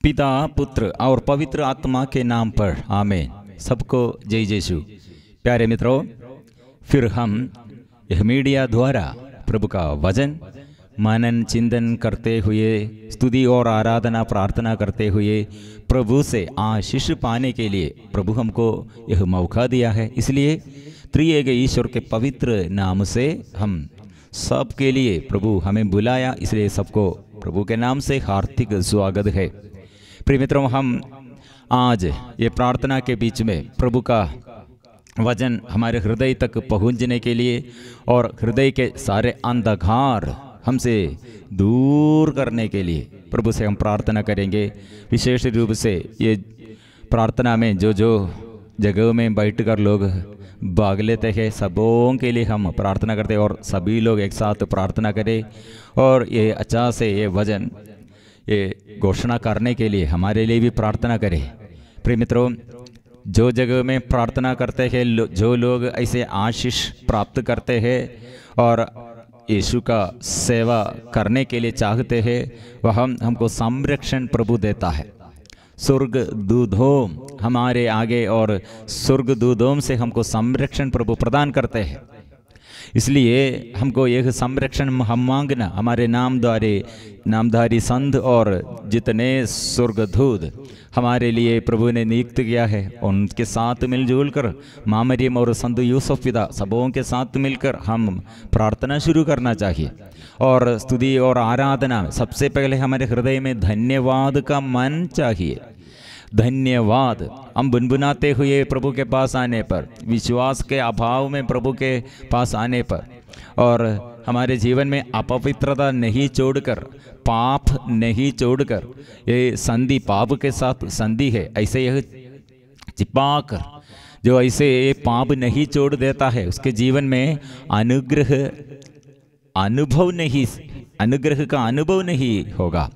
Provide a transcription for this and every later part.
पिता पुत्र और पवित्र आत्मा के नाम पर आमीन। सबको जय यीशु। प्यारे मित्रों, फिर हम यह मीडिया द्वारा प्रभु का वचन मनन चिंतन करते हुए, स्तुति और आराधना प्रार्थना करते हुए प्रभु से आशीष पाने के लिए प्रभु हमको यह मौका दिया है। इसलिए त्रिएक ईश्वर के पवित्र नाम से हम सब के लिए प्रभु हमें बुलाया, इसलिए सबको प्रभु के नाम से हार्दिक स्वागत है। प्रिय मित्रों, हम आज ये प्रार्थना के बीच में प्रभु का वचन हमारे हृदय तक पहुंचने के लिए और हृदय के सारे अंधकार हमसे दूर करने के लिए प्रभु से हम प्रार्थना करेंगे। विशेष रूप से ये प्रार्थना में जो जो जगहों में बैठकर लोग भाग लेते हैं, सबों के लिए हम प्रार्थना करते हैं और सभी लोग एक साथ प्रार्थना करें और ये अच्छा से ये वचन ये घोषणा करने के लिए हमारे लिए भी प्रार्थना करें। प्रिय मित्रों, जो जगह में प्रार्थना करते हैं, जो लोग ऐसे आशीष प्राप्त करते हैं और यीशु का सेवा करने के लिए चाहते हैं, वह हमको संरक्षण प्रभु देता है। स्वर्ग दूतों हमारे आगे और स्वर्ग दूतों से हमको संरक्षण प्रभु प्रदान करते हैं। इसलिए हमको यह संरक्षण हम मांगना, हमारे नामधारी संत और जितने स्वर्गदूत हमारे लिए प्रभु ने नियुक्त किया है, उनके साथ मिलजुल कर माँ मरियम और संत यूसुफ पिता सबों के साथ मिलकर हम प्रार्थना शुरू करना चाहिए। और स्तुति और आराधना सबसे पहले हमारे हृदय में धन्यवाद का मन चाहिए। धन्यवाद हम गुनगुनाते हुए प्रभु के पास आने पर, विश्वास के अभाव में प्रभु के पास आने पर, और हमारे जीवन में अपवित्रता नहीं छोड़कर, पाप नहीं छोड़कर, ये संधि पाप के साथ संधि है, ऐसे यह चिपकाकर जो ऐसे पाप नहीं छोड़ देता है, उसके जीवन में अनुग्रह का अनुभव नहीं होगा।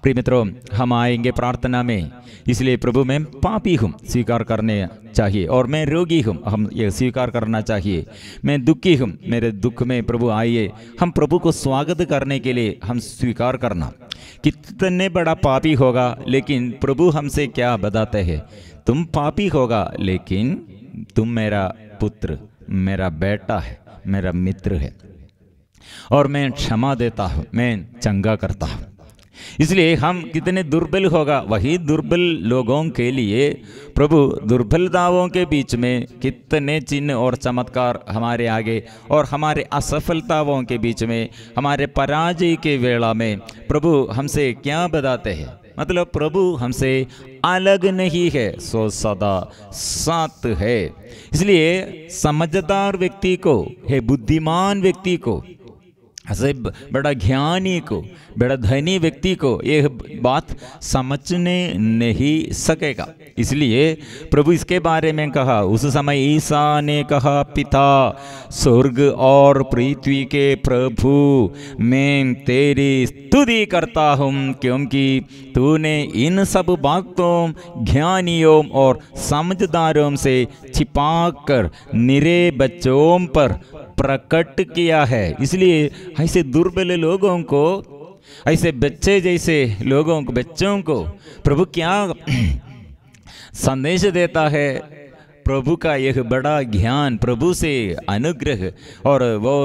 प्रिय मित्रों, हम आएंगे प्रार्थना में, इसलिए प्रभु मैं पापी हूँ स्वीकार करने चाहिए, और मैं रोगी हूँ हम ये स्वीकार करना चाहिए। मैं दुखी हूँ, मेरे दुख में प्रभु आइए। हम प्रभु को स्वागत करने के लिए हम स्वीकार करना। कितने बड़ा पापी होगा, लेकिन प्रभु हमसे क्या बताते हैं, तुम पापी होगा लेकिन तुम मेरा पुत्र, मेरा बेटा है, मेरा मित्र है, और मैं क्षमा देता हूँ, मैं चंगा करता हूँ। इसलिए हम कितने दुर्बल होगा, वही दुर्बल लोगों के लिए प्रभु दुर्बलताओं के बीच में कितने चिन्ह और चमत्कार हमारे आगे, और हमारे असफलताओं के बीच में, हमारे पराजय के वेला में प्रभु हमसे क्या बताते हैं। मतलब प्रभु हमसे अलग नहीं है, सो सदा साथ है। इसलिए समझदार व्यक्ति को, है बुद्धिमान व्यक्ति को, ऐसे बड़ा ज्ञानी को, बड़ा धनी व्यक्ति को यह बात समझने नहीं सकेगा। इसलिए प्रभु इसके बारे में कहा, उस समय ईसा ने कहा, पिता स्वर्ग और पृथ्वी के प्रभु, मैं तेरी स्तुति करता हूँ, क्योंकि तूने इन सब बातों ज्ञानियों और समझदारों से छिपाकर निरे बच्चों पर प्रकट किया है। इसलिए ऐसे दुर्बल लोगों को, ऐसे बच्चे जैसे लोगों को, बच्चों को प्रभु क्या संदेश देता है। प्रभु का यह बड़ा ज्ञान, प्रभु से अनुग्रह, और वो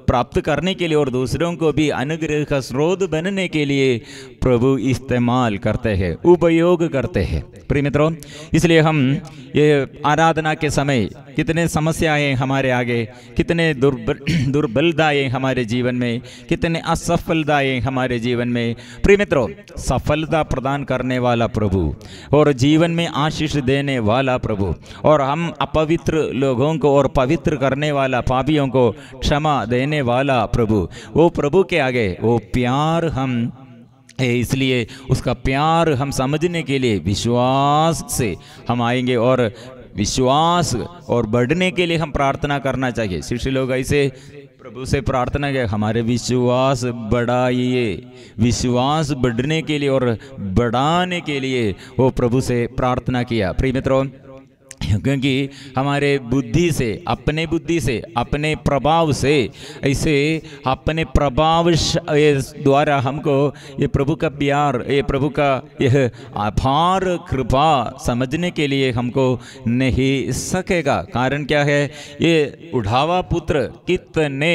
प्राप्त करने के लिए और दूसरों को भी अनुग्रह का स्रोत बनने के लिए प्रभु इस्तेमाल करते हैं, उपयोग करते हैं। प्रिय मित्रों, इसलिए हम ये आराधना के समय कितने समस्याएं हमारे आगे, कितने दुर्बलताएं हमारे जीवन में, कितने असफलताएं हमारे जीवन में। प्रिय मित्रों, सफलता प्रदान करने वाला प्रभु और जीवन में आशीष देने वाला प्रभु, और हम अपवित्र लोगों को और पवित्र करने वाला पापियों को क्षमा देने वाला प्रभु, वो प्रभु के आगे वो प्यार हम है। इसलिए उसका प्यार हम समझने के लिए विश्वास से हम आएंगे, और विश्वास और बढ़ने के लिए हम प्रार्थना करना चाहिए। शिष्य लोग ऐसे प्रभु से प्रार्थना किया, हमारे विश्वास बढ़ाइए। विश्वास बढ़ने के लिए और बढ़ाने के लिए वो प्रभु से प्रार्थना किया। प्रिय मित्रों, क्योंकि हमारे बुद्धि से, अपने प्रभाव से, ऐसे अपने प्रभाव द्वारा हमको ये प्रभु का प्यार, ये प्रभु का यह अपार कृपा समझने के लिए हमको नहीं सकेगा। कारण क्या है? ये उठावा पुत्र कितने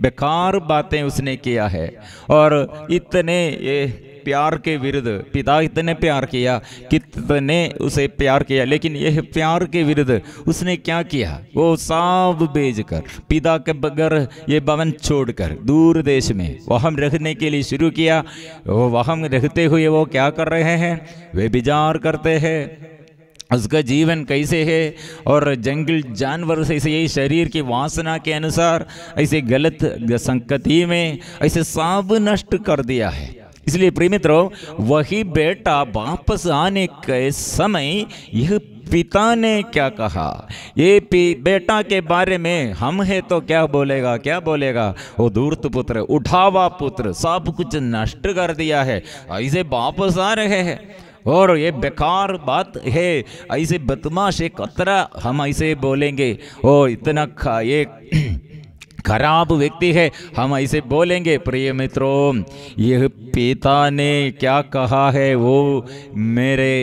बेकार बातें उसने किया है, और इतने ये प्यार के विरुद्ध, पिता इतने प्यार किया, कितने उसे प्यार किया, लेकिन यह प्यार के विरुद्ध उसने क्या किया? वो सब बेचकर, पिता के बगैर ये भवन छोड़कर दूर देश में वहाँ रहने के लिए शुरू किया। वो वहाँ रहते हुए वो क्या कर रहे हैं? वे विचार करते हैं उसका जीवन कैसे है, और जंगल जानवर से ऐसे यही शरीर की वासना के अनुसार ऐसे गलत संगति में ऐसे सब नष्ट कर दिया है। इसलिए प्रिय मित्रों, वही बेटा वापस आने के समय यह पिता ने क्या कहा? ये बेटा के बारे में हम है तो क्या बोलेगा? क्या बोलेगा? वो धूर्त पुत्र, उठावा पुत्र, सब कुछ नष्ट कर दिया है, ऐसे वापस आ रहे हैं। और ये बेकार बात है, ऐसे बदमाश एक कतरा हम ऐसे बोलेंगे, ओ इतना ये खराब व्यक्ति है, हम ऐसे बोलेंगे। प्रिय मित्रों, यह पिता ने क्या कहा है? वो मेरे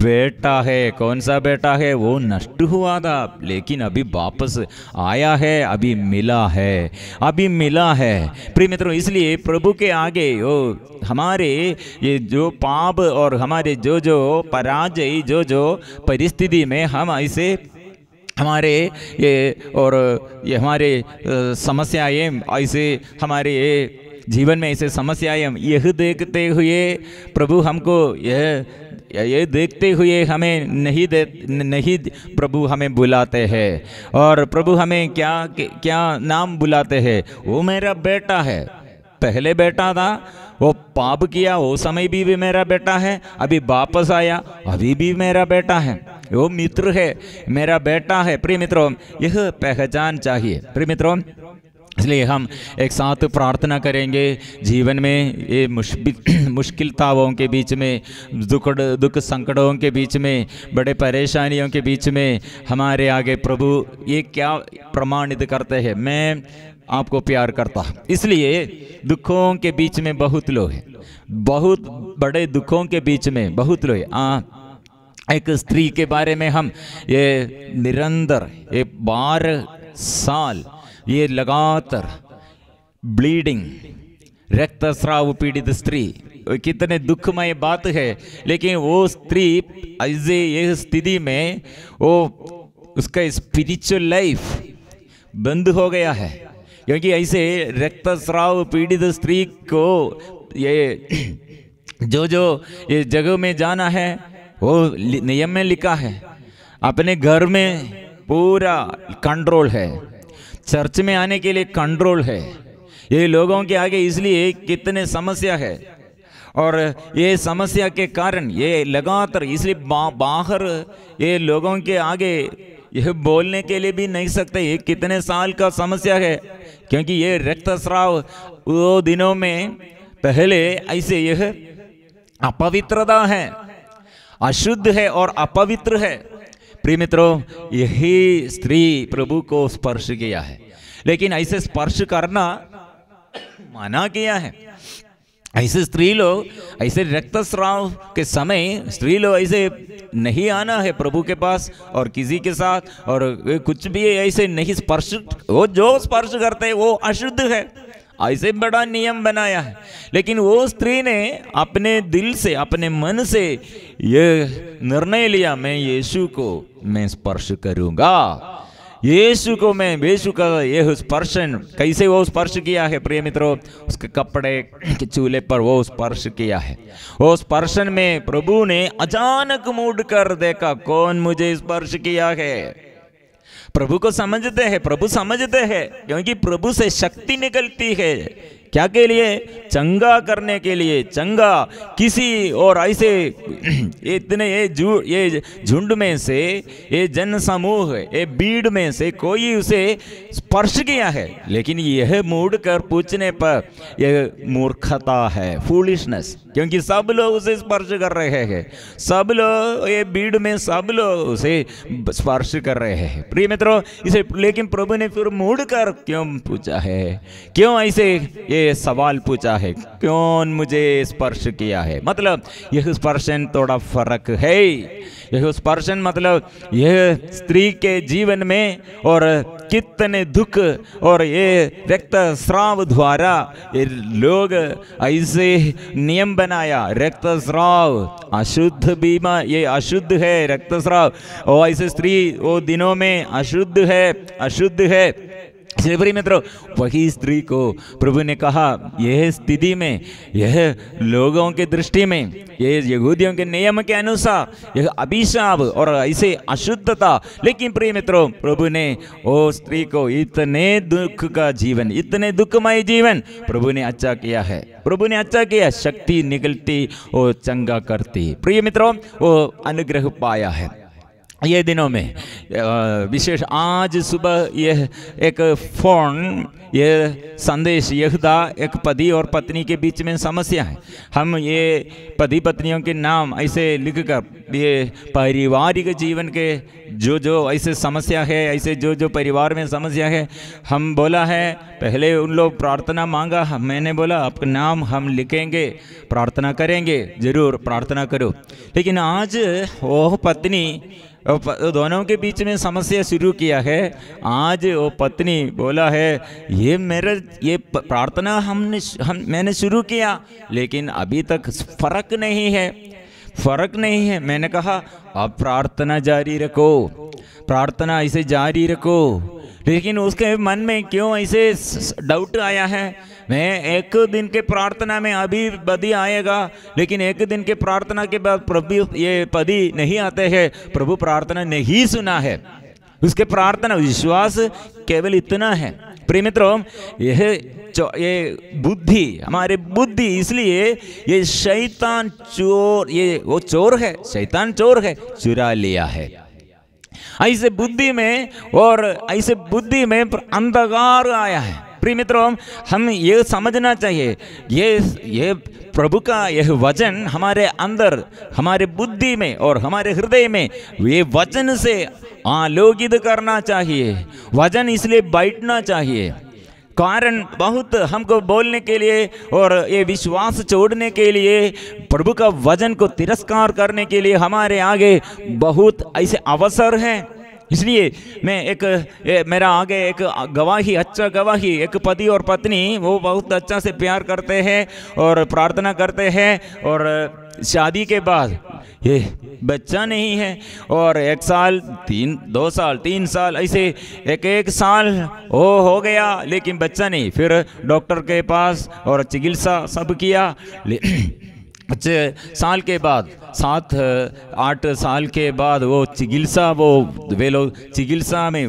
बेटा है। कौन सा बेटा है? वो नष्ट हुआ था लेकिन अभी वापस आया है, अभी मिला है, अभी मिला है। प्रिय मित्रों, इसलिए प्रभु के आगे वो हमारे ये जो पाप और हमारे जो पराजय, जो परिस्थिति में हम ऐसे हमारे ये और ये हमारे समस्याएं, ऐसे हमारे जीवन में ऐसे समस्याएं, यह देखते हुए प्रभु हमको ये देखते हुए हमें नहीं प्रभु हमें बुलाते हैं। और प्रभु हमें क्या नाम बुलाते हैं? वो मेरा बेटा है। पहले बेटा था, वो पाप किया, वो समय भी मेरा बेटा है, अभी वापस आया, अभी भी मेरा बेटा है। वो मित्र है, मेरा बेटा है। प्रिय मित्रों, यह पहचान चाहिए। प्रिय मित्रों, इसलिए हम एक साथ प्रार्थना करेंगे। जीवन में ये मुश्किलताओं के बीच में, दुख संकटों के बीच में, बड़े परेशानियों के बीच में हमारे आगे प्रभु ये क्या प्रमाणित करते हैं? मैं आपको प्यार करता। इसलिए दुखों के बीच में बहुत लोग हैं, बहुत बड़े दुखों के बीच में बहुत लोग। एक स्त्री के बारे में हम ये निरंतर 12 साल ये लगातार ब्लीडिंग, रक्तस्राव पीड़ित स्त्री, कितने दुखमय बात है। लेकिन वो स्त्री ऐसे यह स्थिति में वो उसका स्पिरिचुअल लाइफ बंद हो गया है, क्योंकि ऐसे रक्तस्राव पीड़ित स्त्री को ये जो ये जगह में जाना है वो नियम में लिखा है। अपने घर में पूरा कंट्रोल है, चर्च में आने के लिए कंट्रोल है। ये लोगों के आगे इसलिए कितने समस्या है, और ये समस्या के कारण ये लगातार इसलिए बाहर ये लोगों के आगे यह बोलने के लिए भी नहीं सकते। ये कितने साल का समस्या है, क्योंकि ये रक्तस्राव वो दिनों में पहले ऐसे यह अपवित्रता है, अशुद्ध है और अपवित्र है। प्रिय मित्रों, यही स्त्री प्रभु को स्पर्श किया है, लेकिन ऐसे स्पर्श करना मना किया है। ऐसे स्त्री लोग, ऐसे रक्तस्राव के समय स्त्री लोग ऐसे नहीं आना है प्रभु के पास और किसी के साथ, और कुछ भी ऐसे नहीं स्पर्श, वो जो स्पर्श करते हैं वो अशुद्ध है, ऐसे बड़ा नियम बनाया है। लेकिन वो स्त्री ने अपने दिल से, अपने मन से ये निर्णय लिया, मैं यीशु को मैं स्पर्श करूंगा, यीशु को मैं, यीशु का यह स्पर्शन। कैसे वो स्पर्श किया है प्रिय मित्रों? उसके कपड़े के चूल्हे पर वो स्पर्श किया है। वो स्पर्शन में प्रभु ने अचानक मुड़ कर देखा, कौन मुझे स्पर्श किया है? प्रभु को समझते हैं, प्रभु समझते हैं, क्योंकि प्रभु से शक्ति निकलती है। क्या के लिए? चंगा करने के लिए। चंगा किसी और ऐसे इतने ये झुंड में से, ये जन समूह, ये भीड़ में से कोई उसे स्पर्श किया है, लेकिन यह मुड़ कर पूछने पर यह मूर्खता है, फूलिशनेस, क्योंकि सब लोग उसे स्पर्श कर रहे हैं, सब लोग ये भीड़ में सब लोग उसे स्पर्श कर रहे हैं। प्रिय मित्रों, इसे लेकिन प्रभु ने फिर मुड़ कर क्यों पूछा है? क्यों ऐसे ये सवाल पूछा है? क्यों मुझे स्पर्श किया है? मतलब यह स्पर्शन थोड़ा फर्क है। यह स्पर्शन मतलब यह स्त्री के जीवन में और कितने दुख और ये रक्तस्राव द्वारा ये लोग ऐसे नियम बनाया। रक्तस्राव अशुद्ध बीमा, ये अशुद्ध है रक्तस्राव, और ऐसे स्त्री वो दिनों में अशुद्ध है। इसलिए प्रिय मित्रों, वही स्त्री को प्रभु ने कहा, यह स्थिति में, यह लोगों के दृष्टि में, ये यहूदियों के नियम के अनुसार यह अभिशाप और ऐसे अशुद्धता, लेकिन प्रिय मित्रों प्रभु ने वो स्त्री को इतने दुख का जीवन, इतने दुखमय जीवन प्रभु ने अच्छा किया है। प्रभु ने अच्छा किया, शक्ति निकलती वो चंगा करती। प्रिय मित्रों, वो अनुग्रह पाया है। ये दिनों में विशेष आज सुबह यह एक फोन, यह संदेश, यहूदा एक पति और पत्नी के बीच में समस्या है। हम ये पति पत्नियों के नाम ऐसे लिखकर ये पारिवारिक जीवन के जो ऐसे समस्या है, ऐसे जो परिवार में समस्या है, हम बोला है पहले उन लोग प्रार्थना मांगा, मैंने बोला आपका नाम हम लिखेंगे, प्रार्थना करेंगे, जरूर प्रार्थना करो। लेकिन आज वो पत्नी दोनों के बीच में समस्या शुरू किया है। आज वो पत्नी बोला है ये प्रार्थना मैंने शुरू किया, लेकिन अभी तक फर्क नहीं है। मैंने कहा आप प्रार्थना जारी रखो, प्रार्थना ऐसे जारी रखो, लेकिन उसके मन में क्यों ऐसे डाउट आया है? मैं एक दिन के प्रार्थना में अभी बदी आएगा, लेकिन एक दिन के प्रार्थना के बाद प्रभु ये पदी नहीं आते हैं, प्रभु प्रार्थना नहीं सुना है। उसके प्रार्थना विश्वास केवल इतना है। प्रिय मित्रों, ये बुद्धि, हमारे बुद्धि, इसलिए ये शैतान चोर, ये वो चोर है, शैतान चोर है, चुरा लिया है। ऐसे बुद्धि में और ऐसे बुद्धि में अंधकार आया है। प्रिय मित्रों, हम ये समझना चाहिए, ये प्रभु का यह वचन हमारे अंदर, हमारे बुद्धि में और हमारे हृदय में ये वचन से आलोकित करना चाहिए। वचन इसलिए बैठना चाहिए। कारण बहुत हमको बोलने के लिए और ये विश्वास छोड़ने के लिए, प्रभु का वचन को तिरस्कार करने के लिए हमारे आगे बहुत ऐसे अवसर हैं। इसलिए मैं मेरा आगे एक गवाही, अच्छा गवाही, एक पति और पत्नी वो बहुत अच्छा से प्यार करते हैं और प्रार्थना करते हैं, और शादी के बाद ये बच्चा नहीं है, और 1 साल 2 साल 3 साल ऐसे एक साल हो गया, लेकिन बच्चा नहीं। फिर डॉक्टर के पास और चिकित्सा सब किया, अच्छे साल के बाद 7-8 साल के बाद वो चिकित्सा में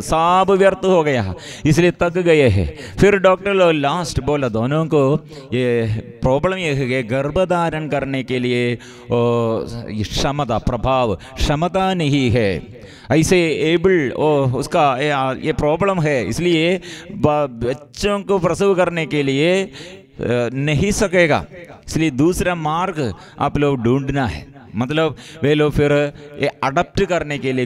सब व्यर्थ हो गया, इसलिए थक गए हैं। फिर डॉक्टर लोग लास्ट बोला दोनों को ये प्रॉब्लम ये है, गर्भ धारण करने के लिए क्षमता नहीं है, ऐसे एबल उसका ये प्रॉब्लम है, इसलिए बच्चों को प्रसव करने के लिए नहीं सकेगा। इसलिए दूसरा मार्ग आप लोग ढूंढना है। मतलब वे लोग फिर ये अडप्ट करने के लिए,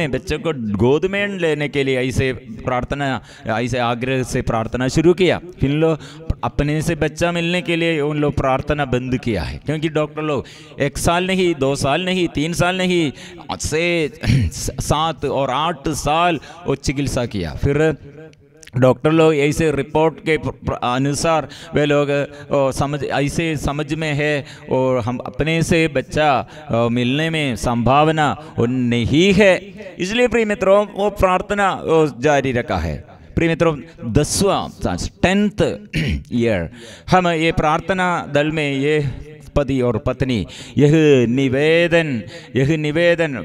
बच्चों को गोद में लेने के लिए ऐसे प्रार्थना, ऐसे आग्रह से प्रार्थना शुरू किया। फिर लोग अपने से बच्चा मिलने के लिए उन लोग प्रार्थना बंद किया है, क्योंकि डॉक्टर लोग 1 साल नहीं, 2 साल नहीं, 3 साल नहीं, से 7 और 8 साल वो चिकित्सा किया। फिर डॉक्टर लोग ऐसे रिपोर्ट के अनुसार वे लोग समझ में है, और हम अपने से बच्चा मिलने में संभावना नहीं है। इसलिए प्रिय मित्रों वो प्रार्थना जारी रखा है। प्रिय मित्रों 10th ईयर हम ये प्रार्थना दल में ये पति और पत्नी, यह निवेदन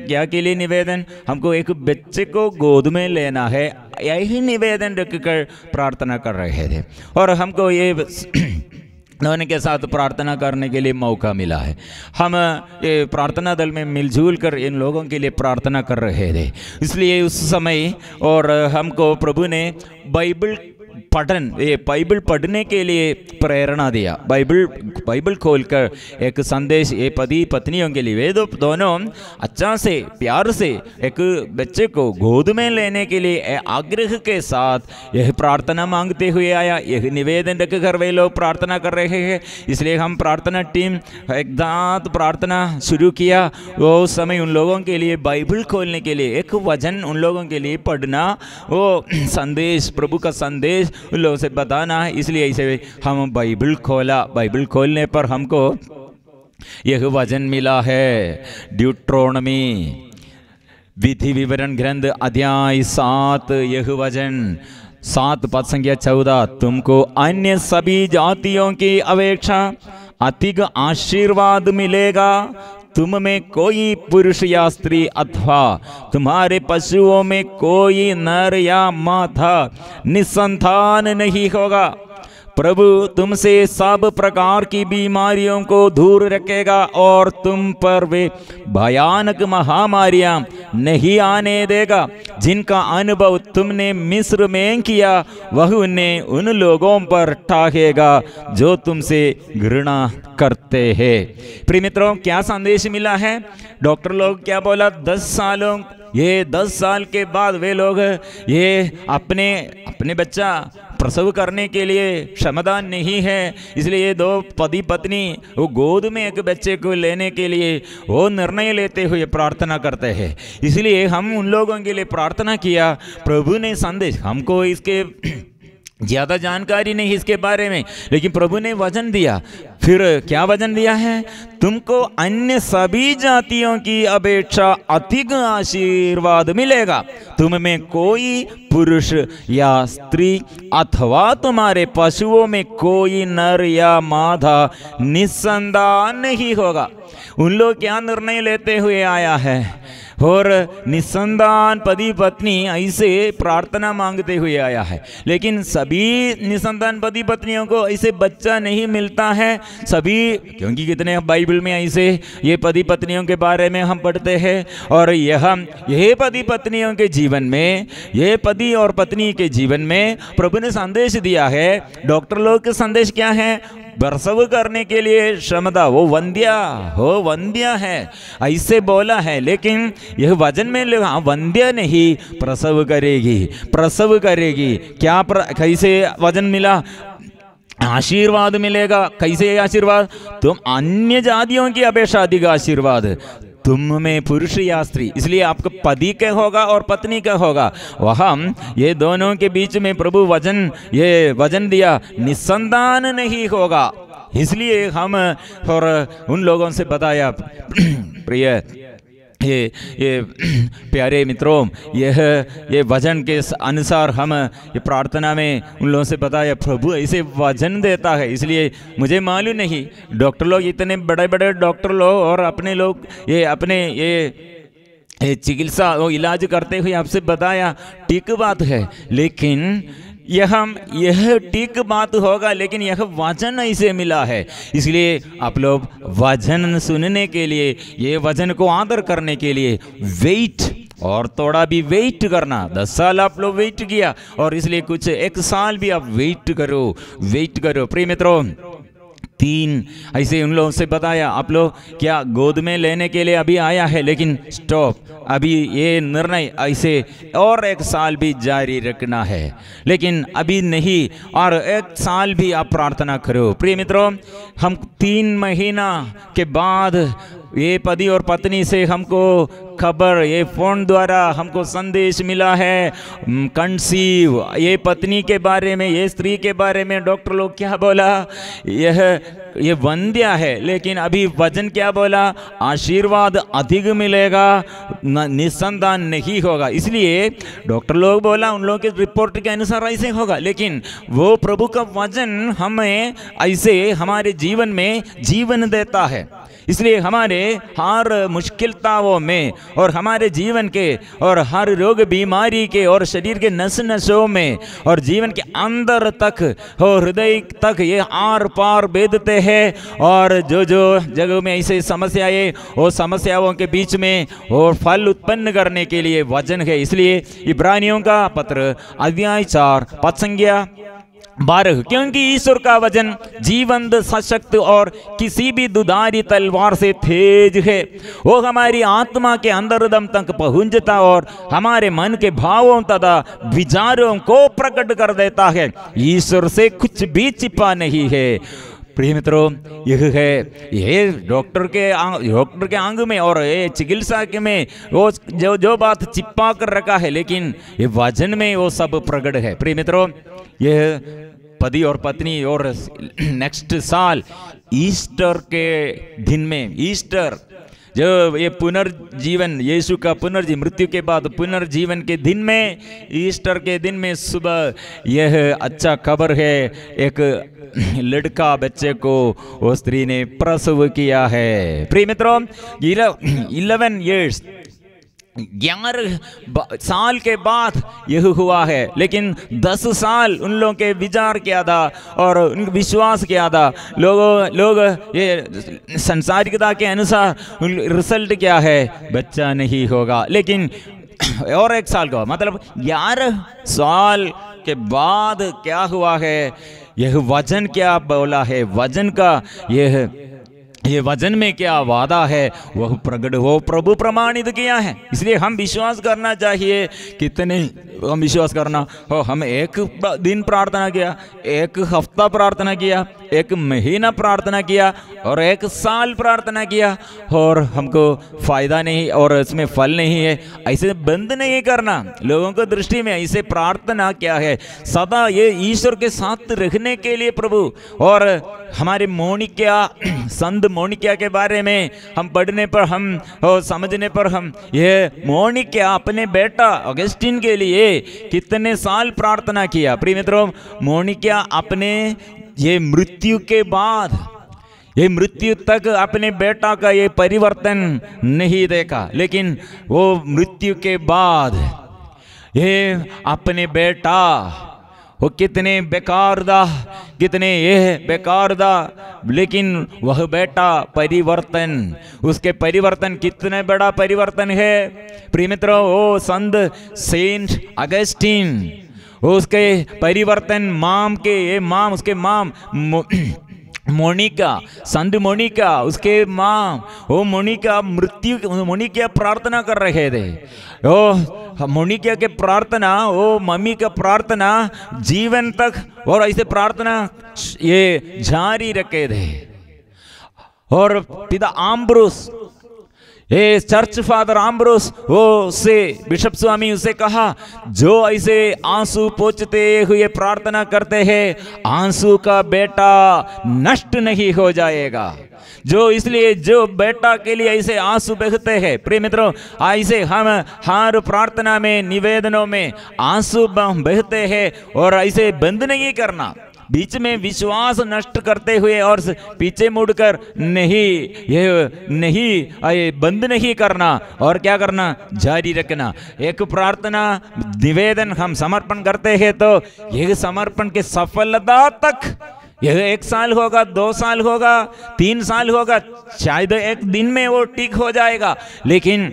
क्या के लिए निवेदन? हमको एक बच्चे को गोद में लेना है, यही निवेदन रखकर प्रार्थना कर रहे थे। और हमको ये उन्होंने के साथ प्रार्थना करने के लिए मौका मिला है। हम ये प्रार्थना दल में मिलजुल कर इन लोगों के लिए प्रार्थना कर रहे थे। इसलिए उस समय और हमको प्रभु ने बाइबल पढ़ने के लिए प्रेरणा दिया। बाइबल खोलकर एक संदेश ये पति पत्नियों के लिए, वे दोनों अच्छा से प्यार से एक बच्चे को गोद में लेने के लिए आग्रह के साथ यह प्रार्थना मांगते हुए आया। यह निवेदन रखकर वे लोग प्रार्थना कर रहे हैं। इसलिए हम प्रार्थना टीम एक दांत प्रार्थना शुरू किया। वो समय उन लोगों के लिए बाइबल खोलने के लिए एक वचन उन लोगों के लिए पढ़ना, वो संदेश, प्रभु का संदेश उन लोगों से बताना है। इसलिए इसे हम बाइबल खोला। बाइबल खोलने पर हमको यह वचन मिला है, ड्यूट्रोनमी विधि विवरण ग्रंथ अध्याय 7, यह वचन 7 पद संख्या 14, तुमको अन्य सभी जातियों की अपेक्षा अधिक आशीर्वाद मिलेगा। तुम में कोई पुरुष या स्त्री अथवा तुम्हारे पशुओं में कोई नर या मादा निसंतान नहीं होगा। प्रभु तुमसे सब प्रकार की बीमारियों को दूर रखेगा और तुम पर वे भयानक महामारियां नहीं आने देगा जिनका अनुभव तुमने मिस्र में किया, वह उन्हें उन लोगों पर ठाकेगा जो तुमसे घृणा करते हैं। प्रिय मित्रों, क्या संदेश मिला है? डॉक्टर लोग क्या बोला? 10 साल के बाद वे लोग ये अपने बच्चा प्रसव करने के लिए क्षमता नहीं है, इसलिए ये 2 पति पत्नी वो गोद में एक बच्चे को लेने के लिए वो निर्णय लेते हुए प्रार्थना करते हैं। इसलिए हम उन लोगों के लिए प्रार्थना किया। प्रभु ने संदेश, हमको इसके ज़्यादा जानकारी नहीं इसके बारे में, लेकिन प्रभु ने वचन दिया। फिर क्या वचन दिया है? तुमको अन्य सभी जातियों की अपेक्षा अधिक आशीर्वाद मिलेगा। तुम में कोई पुरुष या स्त्री अथवा तुम्हारे पशुओं में कोई नर या मादा निसंतान नहीं होगा। उन लोग क्या निर्णय लेते हुए आया है? और निसंतान पति पत्नी ऐसे प्रार्थना मांगते हुए आया है। लेकिन सभी निसंतान पति पत्नियों को ऐसे बच्चा नहीं मिलता है सभी, क्योंकि कितने बाइबल में ऐसे ये पति पत्नियों के बारे में हम पढ़ते हैं। और यह पति पत्नियों के जीवन में, ये पति और पत्नी के जीवन में प्रभु ने संदेश दिया है। डॉक्टर लोग के संदेश क्या है? प्रसव करने के लिए क्षमता, वो वंध्या है ऐसे बोला है। लेकिन यह वचन में वंध्या नहीं, प्रसव करेगी। क्या कैसे वचन मिला? आशीर्वाद मिलेगा। कैसे आशीर्वाद? तुम अन्य जातियों की अपेक्षा अधिक आशीर्वाद तुम में पुरुष या स्त्री, इसलिए आपका पति का होगा और पत्नी का होगा। वहाँ ये दोनों के बीच में प्रभु ये वचन दिया, निसंतान नहीं होगा। इसलिए हम और उन लोगों से बताया, प्रिय ये प्यारे मित्रों, ये वचन के अनुसार हम ये प्रार्थना में उन लोगों से बताया, प्रभु ऐसे वचन देता है। इसलिए मुझे मालूम नहीं, डॉक्टर लोग इतने बड़े बड़े डॉक्टर लोग और अपने लोग ये चिकित्सा वो इलाज करते हुए आपसे बताया, ठीक बात है। लेकिन यह ठीक बात होगा, लेकिन यह वचन ऐसे मिला है। इसलिए आप लोग वचन सुनने के लिए, ये वचन को आदर करने के लिए वेट, और थोड़ा भी वेट करना। 10 साल आप लोग वेट किया और इसलिए कुछ 1 साल भी आप वेट करो। प्रिय मित्रों, 3 ऐसे उन लोगों से बताया, आप लोग क्या गोद में लेने के लिए अभी आया है, लेकिन स्टॉप, अभी ये निर्णय ऐसे और 1 साल भी जारी रखना है, लेकिन अभी नहीं, और 1 साल भी आप प्रार्थना करो। प्रिय मित्रों, हम 3 महीना के बाद ये पति और पत्नी से हमको खबर, ये फोन द्वारा हमको संदेश मिला है, कंसीव, ये पत्नी के बारे में, ये स्त्री के बारे में डॉक्टर लोग क्या बोला, ये वंध्या है, लेकिन अभी वजन क्या बोला, आशीर्वाद अधिक मिलेगा, निसंतान नहीं होगा। इसलिए डॉक्टर लोग बोला, उन लोगों के रिपोर्ट के अनुसार ऐसे होगा, लेकिन वो प्रभु का वचन हमें ऐसे हमारे जीवन में जीवन देता है। इसलिए हमारे हर मुश्किलताओं में और हमारे जीवन के और हर रोग बीमारी के और शरीर के नस नसों में और जीवन के अंदर तक और हृदय तक ये आर पार भेदते हैं। और जो जो जगहों में ऐसे समस्याएं, वो समस्याओं के बीच में और फल उत्पन्न करने के लिए वचन है। इसलिए इब्रानियों का पत्र अध्याय 4 पद संज्ञा 12, क्योंकि ईश्वर का वचन जीवंत, सशक्त और किसी भी दुधारी तलवार से तेज है। वो हमारी आत्मा के अंतरदम तक पहुंचता और हमारे मन के भावों तथा विचारों को प्रकट कर देता है। ईश्वर से कुछ भी छिपा नहीं है। प्रिय मित्रों, यह है, ये डॉक्टर के अंग में और ये चिकित्सा के में वो जो बात छिपा कर रखा है, लेकिन ये वचन में वो सब प्रकट है। प्रिय मित्रों, यह पति और पत्नी और नेक्स्ट साल ईस्टर के दिन में, ईस्टर जो ये पुनर्जीवन, यीशु का पुनर्जीवन, मृत्यु के बाद पुनर्जीवन के दिन में, ईस्टर के दिन में सुबह यह अच्छा खबर है, एक लड़का बच्चे को वो स्त्री ने प्रसव किया है। प्रिय मित्रों, 11 years 11 साल के बाद यह हुआ है, लेकिन 10 साल उन लोगों के विचार किया था और उनका विश्वास किया था। लोग ये संसारिकता के अनुसार रिजल्ट क्या है, बच्चा नहीं होगा। लेकिन और 1 साल का मतलब 11 साल के बाद क्या हुआ है, यह वचन क्या बोला है, वचन का ये वचन में क्या वादा है, वह प्रकट, वो प्रभु प्रमाणित किया है। इसलिए हम विश्वास करना चाहिए। कितने हम विश्वास करना हो, हम 1 दिन प्रार्थना किया, 1 हफ्ता प्रार्थना किया, 1 महीना प्रार्थना किया और 1 साल प्रार्थना किया और हमको फायदा नहीं और इसमें फल नहीं है, ऐसे बंद नहीं करना। लोगों को दृष्टि में ऐसे प्रार्थना क्या है, सदा ये ईश्वर के साथ रहने के लिए प्रभु। और हमारे मोनिका, संत मोनिका के बारे में हम पढ़ने पर, हम समझने पर, हम ये मोनिका अपने बेटा ऑगस्टीन के लिए कितने साल प्रार्थना किया। प्रिय मित्रों, मोनिका अपने ये मृत्यु के बाद, ये मृत्यु तक अपने बेटा का ये परिवर्तन नहीं देखा, लेकिन वो मृत्यु के बाद ये अपने बेटा, वो कितने बेकार था, कितने ये बेकार था, लेकिन वह बेटा परिवर्तन, उसके परिवर्तन कितने बड़ा परिवर्तन है। प्रिय मित्रों, वो संत सेंट अगस्टीन, उसके परिवर्तन माम के, ये माम, उसके माम मोनिका, संत मोनिका, उसके माँ, वो मोनिका मृत्यु, मोनिका प्रार्थना कर रहे थे। ओ मोनिका के प्रार्थना, वो मम्मी का प्रार्थना जीवन तक और ऐसे प्रार्थना ये जारी रखे थे। और पिता आम्ब्रोस, ये चर्च फादर आम्ब्रोस, वो से बिशप स्वामी उसे कहा, जो ऐसे आंसू पोंछते हुए प्रार्थना करते हैं, आंसू का बेटा नष्ट नहीं हो जाएगा। जो इसलिए जो बेटा के लिए ऐसे आंसू बहते हैं, प्रिय मित्रों, ऐसे हम हर प्रार्थना में, निवेदनों में आंसू बहते हैं और ऐसे बंद नहीं करना। बीच में विश्वास नष्ट करते हुए और पीछे मुड़कर नहीं, ये नहीं, बंद नहीं करना और क्या करना, जारी रखना। एक प्रार्थना निवेदन हम समर्पण करते हैं तो यह समर्पण के सफलता तक, यह 1 साल होगा, 2 साल होगा, 3 साल होगा, शायद 1 दिन में वो ठीक हो जाएगा, लेकिन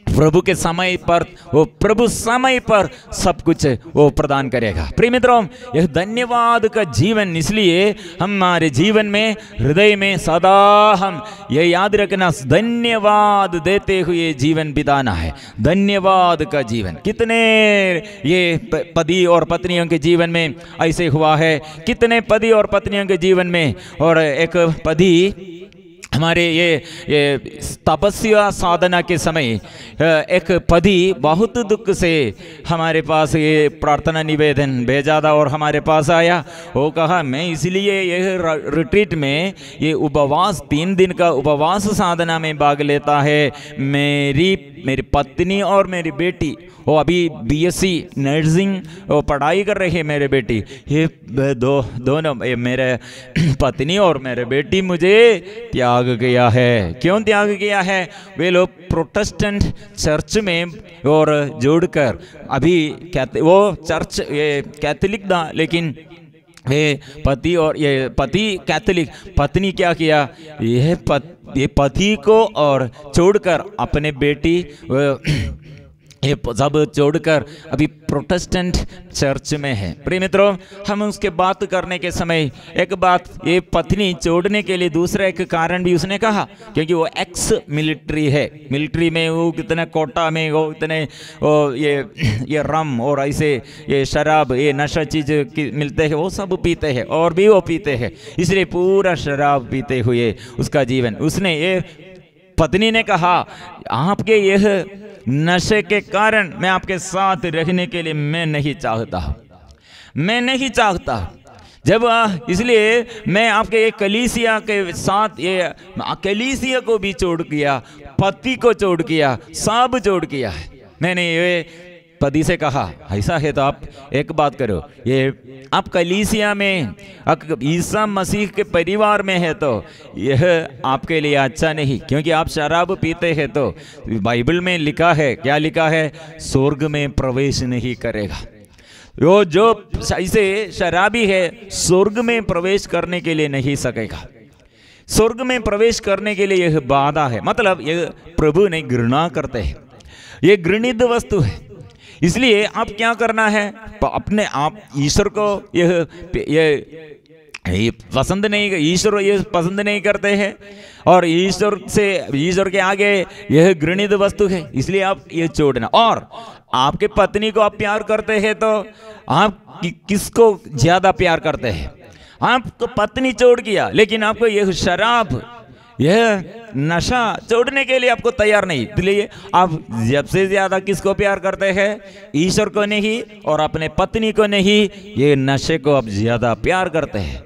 प्रभु के समय पर, वो प्रभु समय पर सब कुछ वो प्रदान करेगा। प्रिय मित्रों, यह धन्यवाद का जीवन, इसलिए हमारे जीवन में, हृदय में सदा हम ये याद रखना, धन्यवाद देते हुए जीवन बिताना है। धन्यवाद का जीवन, कितने ये पति और पत्नियों के जीवन में ऐसे हुआ है, कितने पति और पत्नियों के जीवन में। और एक पति हमारे ये तपस्या साधना के समय एक पति बहुत दुख से हमारे पास ये प्रार्थना निवेदन भेजा था और हमारे पास आया। वो कहा मैं इसलिए यह रिट्रीट में ये उपवास 3 दिन का उपवास साधना में भाग लेता है। मेरी पत्नी और मेरी बेटी, वो अभी BSc नर्सिंग वो पढ़ाई कर रही है मेरे बेटी, ये दोनों मेरे पत्नी और मेरे बेटी मुझे त्याग किया है। क्यों त्याग किया है? वे लोग प्रोटेस्टेंट चर्च में और जोड़कर, अभी वो चर्च ये कैथोलिक था, लेकिन ये पति और ये पति कैथोलिक, पत्नी क्या किया, ये पति को और छोड़कर अपने बेटी ये सब छोड़कर अभी प्रोटेस्टेंट चर्च में है। प्रिय मित्रों, हम उसके बात करने के समय एक बात, ये पत्नी छोड़ने के लिए दूसरा एक कारण भी उसने कहा, क्योंकि वो एक्स मिलिट्री है। मिलिट्री में वो कितने कोटा में वो इतने ये रम और ऐसे ये शराब, ये नशा चीज मिलते हैं, वो सब पीते हैं और भी वो पीते हैं, इसलिए पूरा शराब पीते हुए उसका जीवन। उसने ये पत्नी ने कहा, आपके यह नशे के कारण मैं आपके साथ रहने के लिए मैं नहीं चाहता। जब इसलिए मैं आपके एक कलीसिया के साथ ये कलीसिया को भी छोड़ किया, पति को छोड़ किया, सब छोड़ किया है। मैंने ये पति से कहा, ऐसा है तो आप एक बात करो, ये आप कलीसिया में ईसा मसीह के परिवार में है तो यह आपके लिए अच्छा नहीं, क्योंकि आप शराब पीते हैं तो बाइबल में लिखा है, क्या लिखा है, स्वर्ग में प्रवेश नहीं करेगा। वो जो ऐसे शराबी है स्वर्ग में प्रवेश करने के लिए नहीं सकेगा। स्वर्ग में प्रवेश करने के लिए यह बाधा है, मतलब यह प्रभु ने घृणा करते हैं, ये घृणित वस्तु है। इसलिए आप क्या करना है, अपने आप ईश्वर को ये पसंद नहीं, ईश्वर ये पसंद नहीं करते हैं और ईश्वर के आगे यह घृणित वस्तु है, इसलिए आप ये छोड़ना। और आपके पत्नी को आप प्यार करते हैं तो आप किसको ज्यादा प्यार करते हैं? आपको पत्नी छोड़ किया, लेकिन आपको यह शराब, यह नशा छोड़ने के लिए आपको तैयार नहीं, इसलिए आप सबसे ज्यादा किसको प्यार करते हैं? ईश्वर को नहीं और अपने पत्नी को नहीं, ये नशे को आप ज्यादा प्यार करते हैं।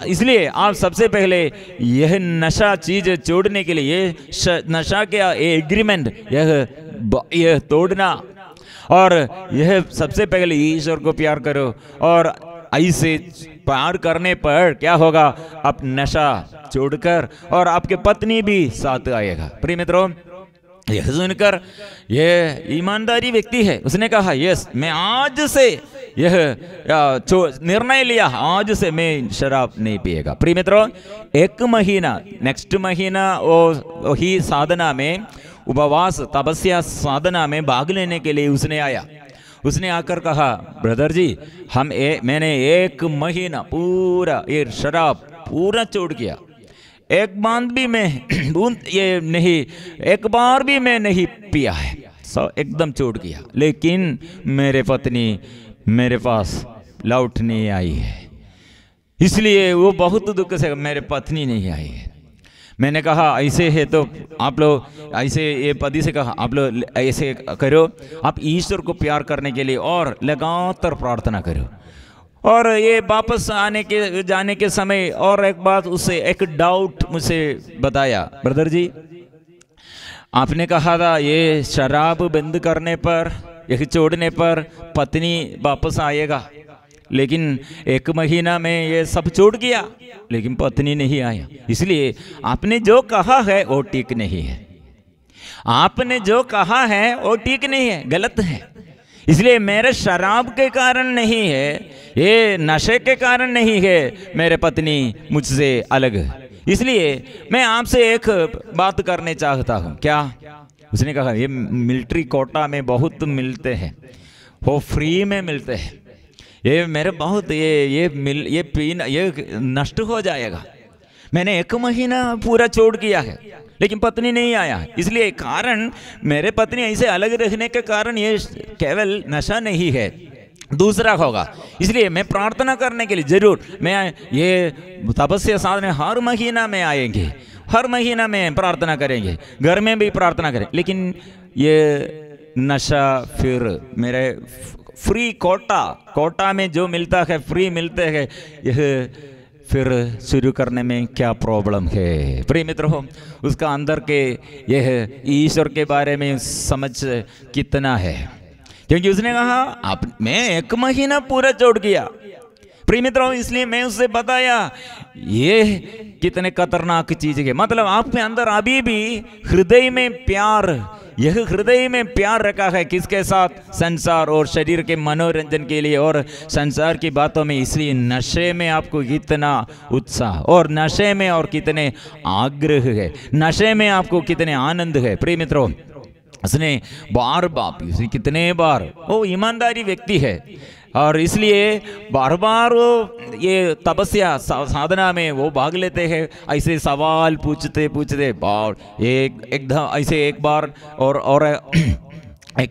इसलिए आप सबसे पहले यह नशा चीज छोड़ने के लिए ये नशा के एग्रीमेंट यह तोड़ना, और यह सबसे पहले ईश्वर को प्यार करो, और ऐसे प्यार करने पर क्या होगा, आप नशा छोड़कर और आपके पत्नी भी साथ आएगा। प्रिय मित्रों, यह सुनकर यह ईमानदारी व्यक्ति है, उसने कहा यस, मैं आज से यह निर्णय लिया, आज से मैं शराब नहीं पिएगा। प्रिय मित्रों, एक महीना, नेक्स्ट महीना वो ही साधना में, उपवास तपस्या साधना में भाग लेने के लिए उसने आया। उसने आकर कहा, ब्रदर जी मैंने 1 महीना पूरा ये शराब पूरा छोड़ किया, एक बांध भी मैं एक बार भी मैं नहीं पिया है, सब एकदम छोड़ किया, लेकिन मेरे पत्नी मेरे पास लौट नहीं आई है, इसलिए वो बहुत दुख से मेरे पत्नी नहीं आई है। मैंने कहा ऐसे है तो आप लोग ऐसे, ये पति से कहा आप लोग ऐसे करो, आप ईश्वर को प्यार करने के लिए और लगातार प्रार्थना करो। और ये वापस जाने के समय और एक बात, उससे एक डाउट मुझे बताया, ब्रदर जी आपने कहा था ये शराब बंद करने पर, यह छोड़ने पर पत्नी वापस आएगा, लेकिन 1 महीना में ये सब छोड़ गया, लेकिन पत्नी नहीं आया, इसलिए आपने जो कहा है वो ठीक नहीं है। आपने जो कहा है वो ठीक नहीं है, गलत है। इसलिए मेरे शराब के कारण नहीं है, ये नशे के कारण नहीं है मेरे पत्नी मुझसे अलग, इसलिए मैं आपसे एक बात करने चाहता हूँ। क्या? उसने कहा ये मिलिट्री कोटा में बहुत मिलते हैं, वो फ्री में मिलते हैं, ये मेरे बहुत ये पीना ये नष्ट हो जाएगा। मैंने 1 महीना पूरा छोड़ किया है, लेकिन पत्नी नहीं आया, इसलिए कारण मेरे पत्नी ऐसे अलग रहने के कारण ये केवल नशा नहीं है, दूसरा होगा। इसलिए मैं प्रार्थना करने के लिए जरूर, मैं ये तपस्या साधना हर महीना में आएंगे, हर महीना में प्रार्थना करेंगे, घर में भी प्रार्थना करें, लेकिन ये नशा फिर मेरे फ्री कोटा में जो मिलता है, फ्री मिलते हैं, यह फिर शुरू करने में क्या प्रॉब्लम है? प्रिय मित्रों, उसका अंदर के यह ईश्वर के बारे में समझ कितना है, क्योंकि उसने कहा आप मैं 1 महीना पूरा छोड़ किया। प्रिय मित्रों, इसलिए मैं उससे बताया ये कितने खतरनाक चीज है। मतलब आप में अंदर अभी भी हृदय में प्यार, यह हृदय में प्यार रखा है किसके साथ? संसार और शरीर के मनोरंजन के लिए और संसार की बातों में। इसलिए नशे में आपको कितना उत्साह और नशे में और कितने आग्रह है, नशे में आपको कितने आनंद है। प्रिय मित्रों, उसने बार बार कितने बार, वो ईमानदारी व्यक्ति है और इसलिए बार बार वो ये तपस्या साधना में वो भाग लेते हैं। ऐसे सवाल पूछते और एकदम ऐसे एक बार और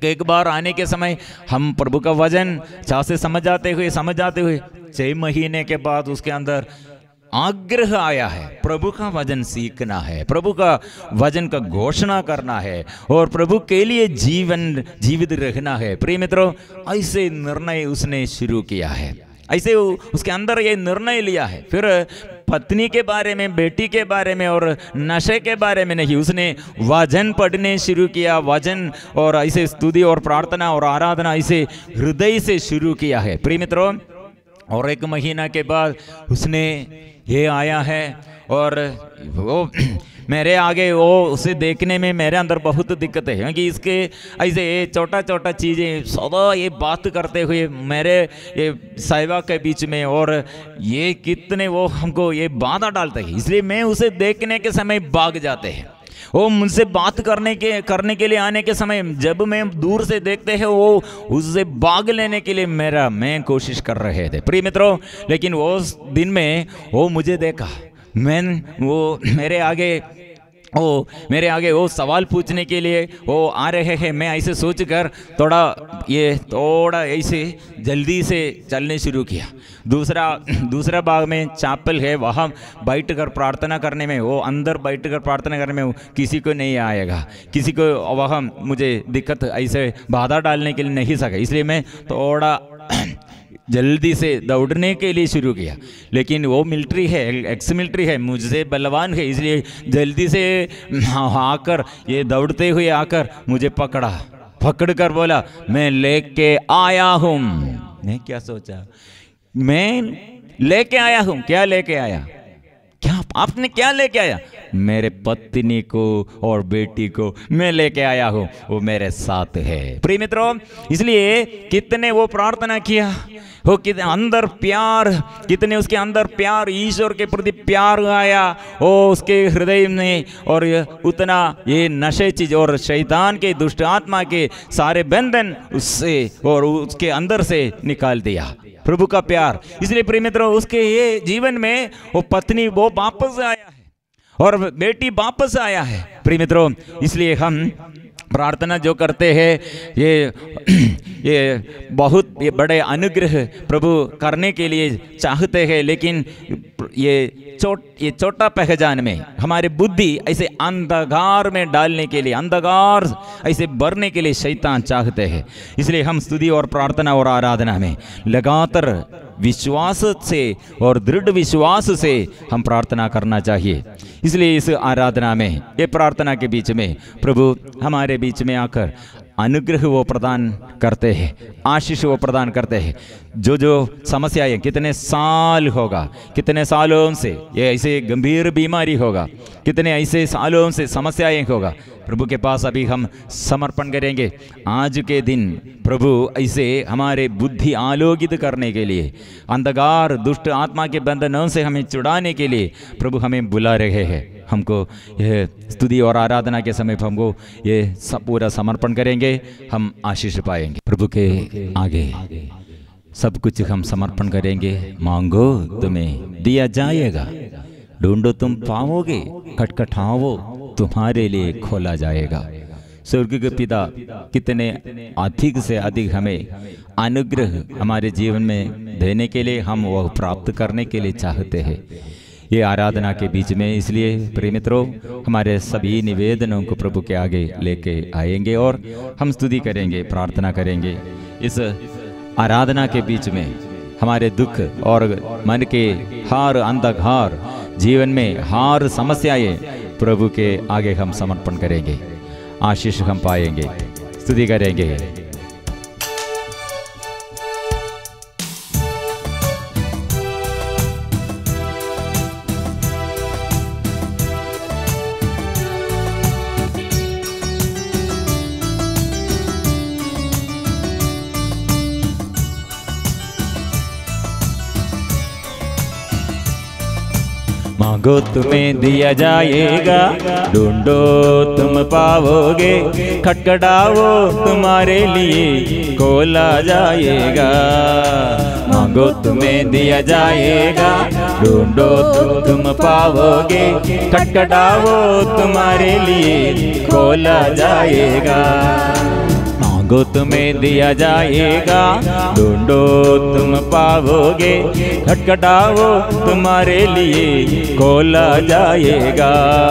एक बार आने के समय हम प्रभु का वचन चाह से समझ जाते हुए 6 महीने के बाद उसके अंदर आग्रह आया है, प्रभु का वचन सीखना है, प्रभु का वचन का घोषणा करना है और प्रभु के लिए जीवित रहना है। प्रिय मित्रों, ऐसे निर्णय उसने शुरू किया है, ऐसे उसके अंदर ये निर्णय लिया है। फिर पत्नी के बारे में, बेटी के बारे में और नशे के बारे में नहीं, उसने वचन पढ़ने शुरू किया, वचन और ऐसे स्तुति और प्रार्थना और आराधना ऐसे हृदय से शुरू किया है। प्रिय मित्रों, और 1 महीना के बाद उसने ये आया है और वो मेरे आगे वो उसे देखने में मेरे अंदर बहुत दिक्कत है, क्योंकि इसके ऐसे छोटा चीज़ें सदा ये बात करते हुए मेरे ये सेवा के बीच में, और ये कितने वो हमको ये बाधा डालते हैं। इसलिए मैं उसे देखने के समय भाग जाते हैं। वो मुझसे बात करने के लिए आने के समय जब मैं दूर से देखते हैं वो उससे भाग लेने के लिए मैं कोशिश कर रहे थे। प्रिय मित्रों, लेकिन वो दिन में वो मुझे देखा, वो मेरे आगे वो सवाल पूछने के लिए वो आ रहे हैं। मैं ऐसे सोचकर थोड़ा ऐसे जल्दी से चलने शुरू किया। दूसरा भाग में चैपल है, वहाँ बैठ कर प्रार्थना करने में, वो अंदर बैठ कर प्रार्थना करने में किसी को नहीं आएगा, किसी को वहाँ मुझे दिक्कत ऐसे बाधा डालने के लिए नहीं सका। इसलिए मैं थोड़ा जल्दी से दौड़ने के लिए शुरू किया। लेकिन वो मिलिट्री है, एक्स मिलिट्री है, मुझसे बलवान है, इसलिए जल्दी से आकर ये दौड़ते हुए आकर मुझे पकड़ कर बोला मैं लेके आया हूँ। मैं क्या सोचा, मैं लेके आया हूँ। क्या लेके आया? क्या आपने क्या लेके आया? मेरे पत्नी को और बेटी को मैं लेके आया हूँ, वो मेरे साथ है। प्रिय मित्रों, इसलिए कितने वो प्रार्थना किया, वो कितने अंदर प्यार, कितने उसके अंदर प्यार, ईश्वर के प्रति प्यार आया वो उसके हृदय में, और उतना ये नशे चीज और शैतान के दुष्ट आत्मा के सारे बंधन उससे और उसके अंदर से निकाल दिया, प्रभु का प्यार। इसलिए प्रिय मित्रों, उसके ये जीवन में वो पत्नी वो वापस आया है और बेटी वापस आया है। प्रिय मित्रों, इसलिए हम प्रार्थना जो करते हैं ये बहुत ये बड़े अनुग्रह प्रभु करने के लिए चाहते हैं, लेकिन ये छोटा पहचान में हमारे बुद्धि ऐसे अंधकार में डालने के लिए, अंधकार ऐसे भरने के लिए शैतान चाहते हैं। इसलिए हम स्तुति और प्रार्थना और आराधना में लगातार विश्वास से और दृढ़ विश्वास से हम प्रार्थना करना चाहिए। इसलिए इस आराधना में, ये प्रार्थना के बीच में प्रभु हमारे बीच में आकर अनुग्रह वो प्रदान करते हैं, आशीष वो प्रदान करते हैं। जो समस्याएं कितने साल होगा, कितने सालों से ये ऐसे गंभीर बीमारी होगा, कितने ऐसे सालों से समस्याएं होगा, प्रभु के पास अभी हम समर्पण करेंगे। आज के दिन प्रभु ऐसे हमारे बुद्धि आलोकित करने के लिए, अंधकार दुष्ट आत्मा के बंधनों से हमें छुड़ाने के लिए प्रभु हमें बुला रहे हैं। हमको यह स्तुति और आराधना के समय हमको ये सब पूरा समर्पण करेंगे, हम आशीष पाएंगे। प्रभु के आगे सब कुछ हम समर्पण करेंगे। मांगो तुम्हें दिया जाएगा, ढूंढो तुम पाओगे, खटखटाओ तुम्हारे लिए खोला जाएगा। स्वर्ग के पिता कितने अधिक से अधिक हमें अनुग्रह हमारे जीवन में देने के लिए, हम वह प्राप्त करने के लिए चाहते हैं। ये आराधना के बीच में। इसलिए प्रिय मित्रों, हमारे सभी निवेदनों को प्रभु के आगे लेके आएंगे और हम स्तुति करेंगे, प्रार्थना करेंगे। इस आराधना के बीच में हमारे दुख और मन के हर अंधकार, जीवन में हर समस्याएं प्रभु के आगे हम समर्पण करेंगे, आशीष हम पाएंगे, स्तुति करेंगे। मांगो तुम्हें दिया जाएगा, ढूंढो तुम पाओगे, खटखटाओ तुम्हारे लिए खोला जाएगा। मांगो तुम्हें दिया जाएगा, ढूंढो तुम पाओगे, खटखटाओ तुम्हारे लिए खोला जाएगा। मांगो तुम्हें दिया जाएगा, ढूंढो तुम पाओगे, खटखटाओ तुम्हारे लिए खोला जाएगा।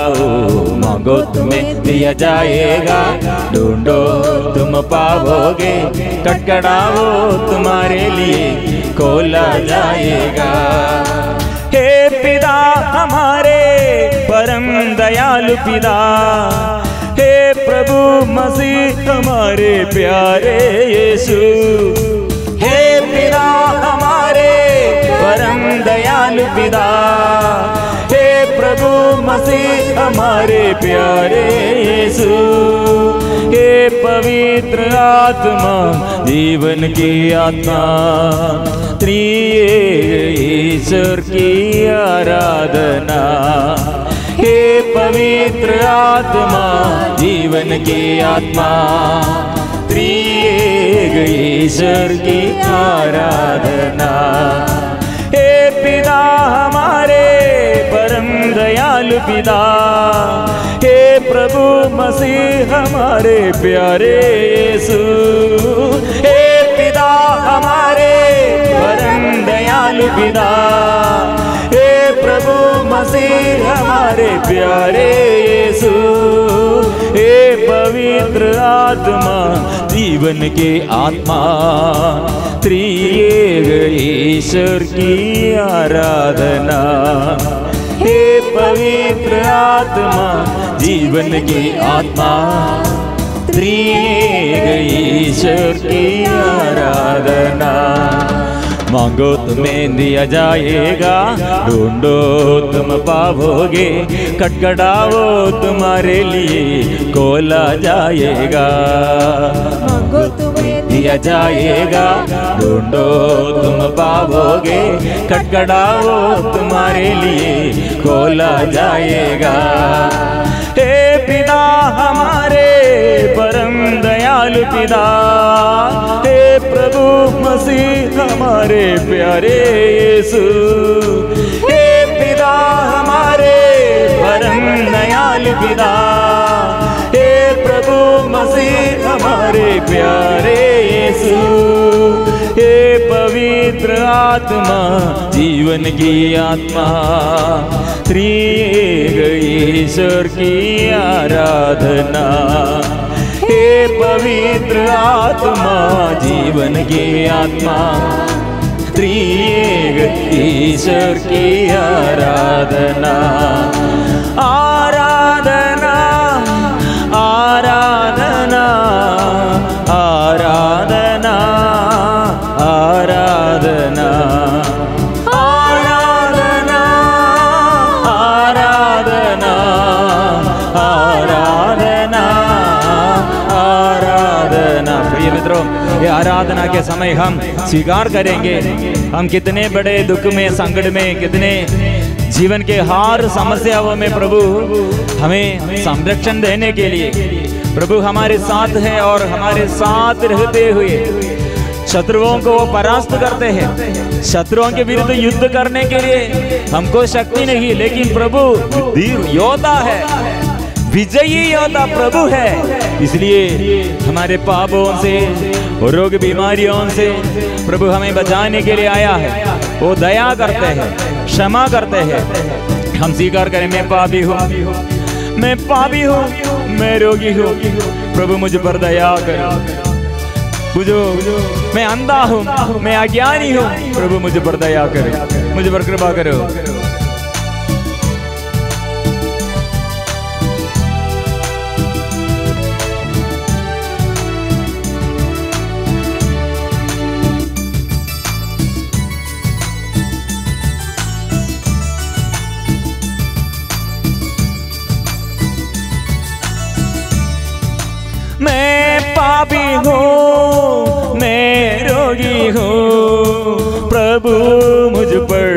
ओ मांगो तुम्हें दिया जाएगा, ढूंढो तुम पाओगे, खटखटाओ तुम्हारे लिए खोला जाएगा। हे पिता हमारे परम दयालु पिता, हे प्रभु मसीह हमारे प्यारे यीशु, हे पिता हमारे परम दयालु पिता, हे प्रभु मसीह हमारे प्यारे यीशु, हे पवित्र आत्मा जीवन की आत्मा, त्रिएक ईश्वर की आराधना। हे पवित्र आत्मा जीवन की आत्मा, त्रिएक ईश्वर की आराधना। हे पिता हमारे परम दयालु पिता, हे प्रभु मसीह हमारे प्यारे यीशु, हे पिता हमारे परम दयालु पिता, हे प्रभु मसीह हमारे प्यारे यीशु, हे पवित्र आत्मा जीवन के आत्मा, त्रिएक ईश्वर की आराधना। हे पवित्र आत्मा जीवन की आत्मा, त्रिएक ईश्वर की आराधना। मांगो तुम्हें दिया जाएगा, ढूंढो तुम पाओगे, खटखटाओ तुम्हारे लिए खोला जाएगा। मांगो तुम्हें दिया जाएगा, ढूंढो तुम पाओगे, खटखटाओ तुम्हारे लिए खोला जाएगा। हे पिता हमारे परम दयालु पिता, हे प्रभु मसीह हमारे प्यारे यीशु, हे पिता हमारे परम दयालु पिता, हे प्रभु मसीह हमारे प्यारे यीशु, हे पवित्र आत्मा जीवन की आत्मा, त्रिएक ईश्वर की आराधना। हे पवित्र आत्मा जीवन की आत्मा, त्रिएक ईश्वर की आराधना। आराधना आराधना आराधना आराधना आराधना आराधना आराधना आराधना। प्रिय मित्रों, ये आराधना के समय हम स्वीकार करेंगे हम कितने बड़े दुख में, संकट में, कितने जीवन के हर समस्याओं में प्रभु हमें संरक्षण देने के लिए प्रभु हमारे साथ है और हमारे साथ रहते हुए शत्रुओं को वो परास्त करते हैं। शत्रुओं के विरुद्ध युद्ध करने के लिए हमको शक्ति नहीं, लेकिन प्रभु वीर योद्धा है, विजयी योद्धा प्रभु है। इसलिए हमारे पापों से और रोग बीमारियों से प्रभु हमें बचाने के लिए आया है। वो दया करते हैं, क्षमा करते हैं, हम स्वीकार करें, मैं पापी हूँ, मैं पापी हूँ, मैं रोगी हूँ, प्रभु मुझ पर दया करो। बुझो, मैं अंधा हूँ, मैं अज्ञानी हूँ, प्रभु मुझ पर दया करो, मुझ पर कृपा करो। मैं पापी हूँ, मैं रोगी हूँ, प्रभु मुझ पर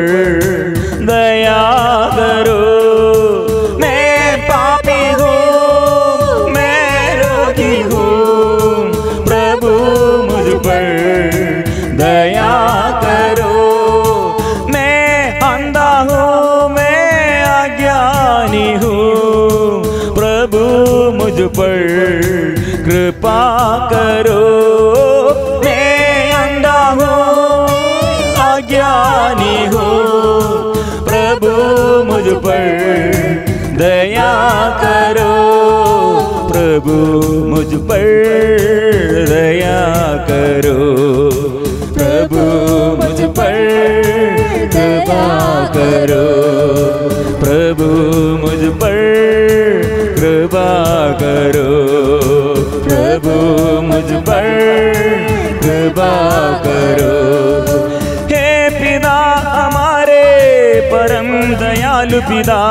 दया करो। मैं पापी हूँ, मैं रोगी हूँ, प्रभु मुझ पर दया करो। मैं अंधा हूँ, मैं अज्ञानी हूँ, प्रभु मुझ पर कृपा करो। मैं अंधा हूँ, अज्ञानी हूँ, प्रभु मुझ पर दया करो। प्रभु मुझ पर दया करो, प्रभु मुझ पर कृपा करो, प्रभु मुझ पर कृपा करो, प्रभु मुझ पर कृपा करो। हे पिता हमारे परम दयालु पिता,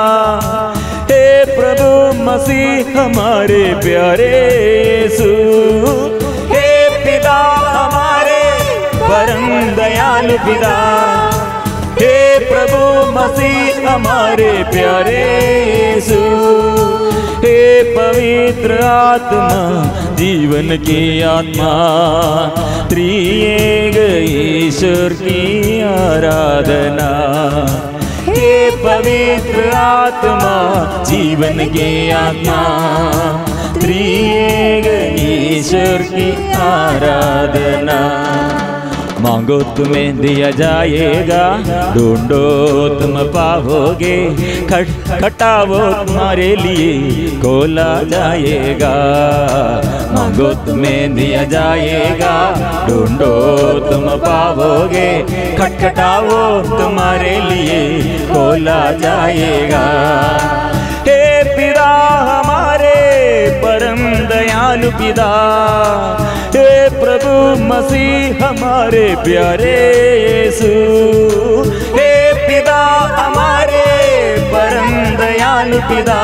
हे प्रभु मसीह हमारे प्यारे यीशु। हे पिता हमारे परम दयालु पिता, हे प्रभु मसीह हमारे प्यारे यीशु। हे पवित्र आत्मा, जीवन की आत्मा, त्रिएक ईश्वर की आराधना। हे पवित्र आत्मा, जीवन की आत्मा, त्रिएक ईश्वर की आराधना। मांगो तुम्हें दिया जाएगा, ढूंढो तुम पाओगे, खटखटाओ तुम्हारे लिए खोला जाएगा। मांगो तुम्हें दिया जाएगा, ढूंढो तुम पाओगे, खटखटाओ तुम्हारे लिए खोला जाएगा। हे पिता हमारे परम दयालु पिता, हे प्रभु मसीह हमारे प्यारे यीशु। हे पिता हमारे परम दयालु पिता,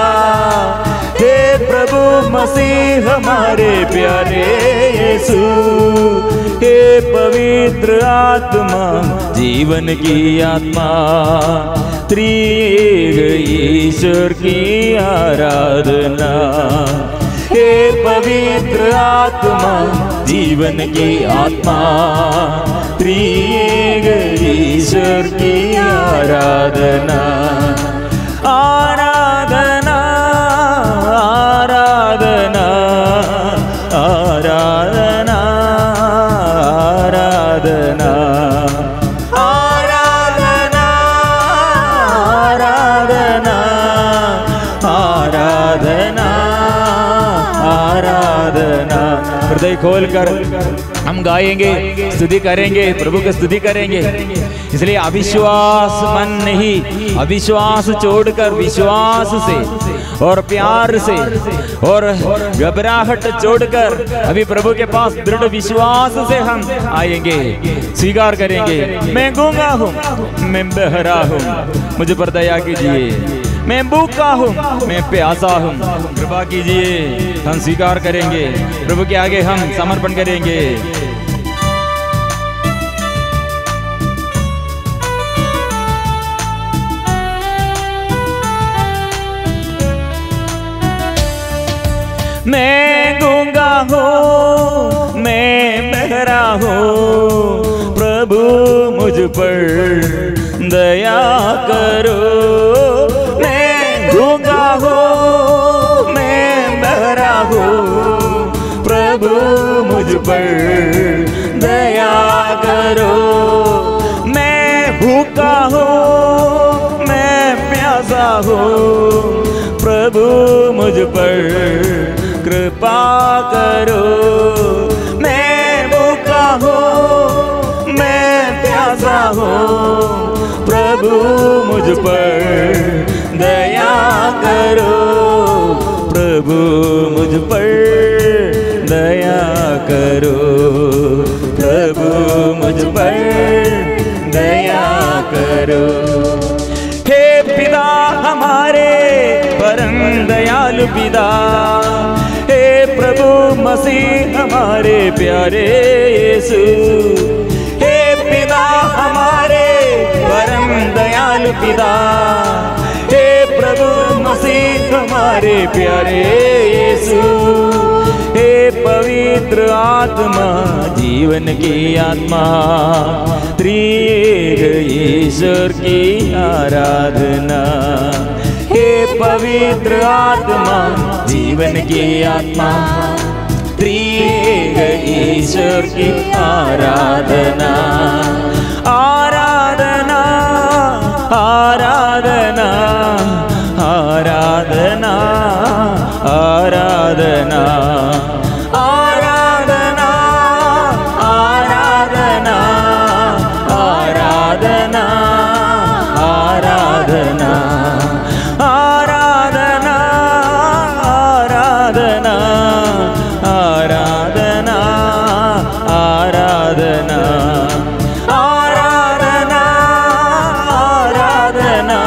हे प्रभु मसीह हमारे प्यारे यीशु। हे पवित्र आत्मा, जीवन की आत्मा, त्रिएक ईश्वर की आराधना। हे पवित्र आत्मा, जीवन की आत्मा, त्रिएक ईश्वर की आराधना। आराधना आराधना आराधना आराधना आराधना आराधना आराधना आराधना। हृदय खोलकर हम गाएंगे, स्तुति करेंगे, प्रभु की स्तुति करेंगे। इसलिए अविश्वास मन नहीं, अविश्वास छोड़कर विश्वास से और प्यार से और घबराहट छोड़कर अभी प्रभु के पास दृढ़ विश्वास से हम आएंगे, स्वीकार करेंगे। मैं गूंगा हूँ, मैं बहरा हूँ, मुझ पर दया कीजिए। मैं भूखा हूँ, मैं प्यासा हूँ, कृपा कीजिए। हम स्वीकार करेंगे, प्रभु के आगे हम समर्पण करेंगे। मैं गूंगा हूँ, मैं बहरा हूँ, प्रभु मुझ पर दया करो। मैं गूंगा हूँ, मैं बहरा हूँ, प्रभु मुझ पर दया करो। मैं भूखा हूँ, मैं प्यासा कृपा करो। मैं भूखा हूँ, मैं प्यासा हूँ, प्रभु मुझ पर दया करो। प्रभु मुझ पर दया करो। प्रभु मुझ पर दया करो। हे पिता हमारे परम दयालु पिता, हे प्रभु मसीह हमारे प्यारे यीशु। हे पिता हमारे परम दयालु पिता, हे प्रभु मसीह हमारे प्यारे यीशु। हे पवित्र आत्मा जीवन की आत्मा, त्रिएक ईश्वर की आराधना। हे पवित्र आत्मा जीवन की आत्मा, त्रिएक ईश्वर की आराधना। आराधना आराधना आराधना आराधना आराधना आराधना आराधना आराधना आराधना आराधना आराधना आराधना आराधना आराधना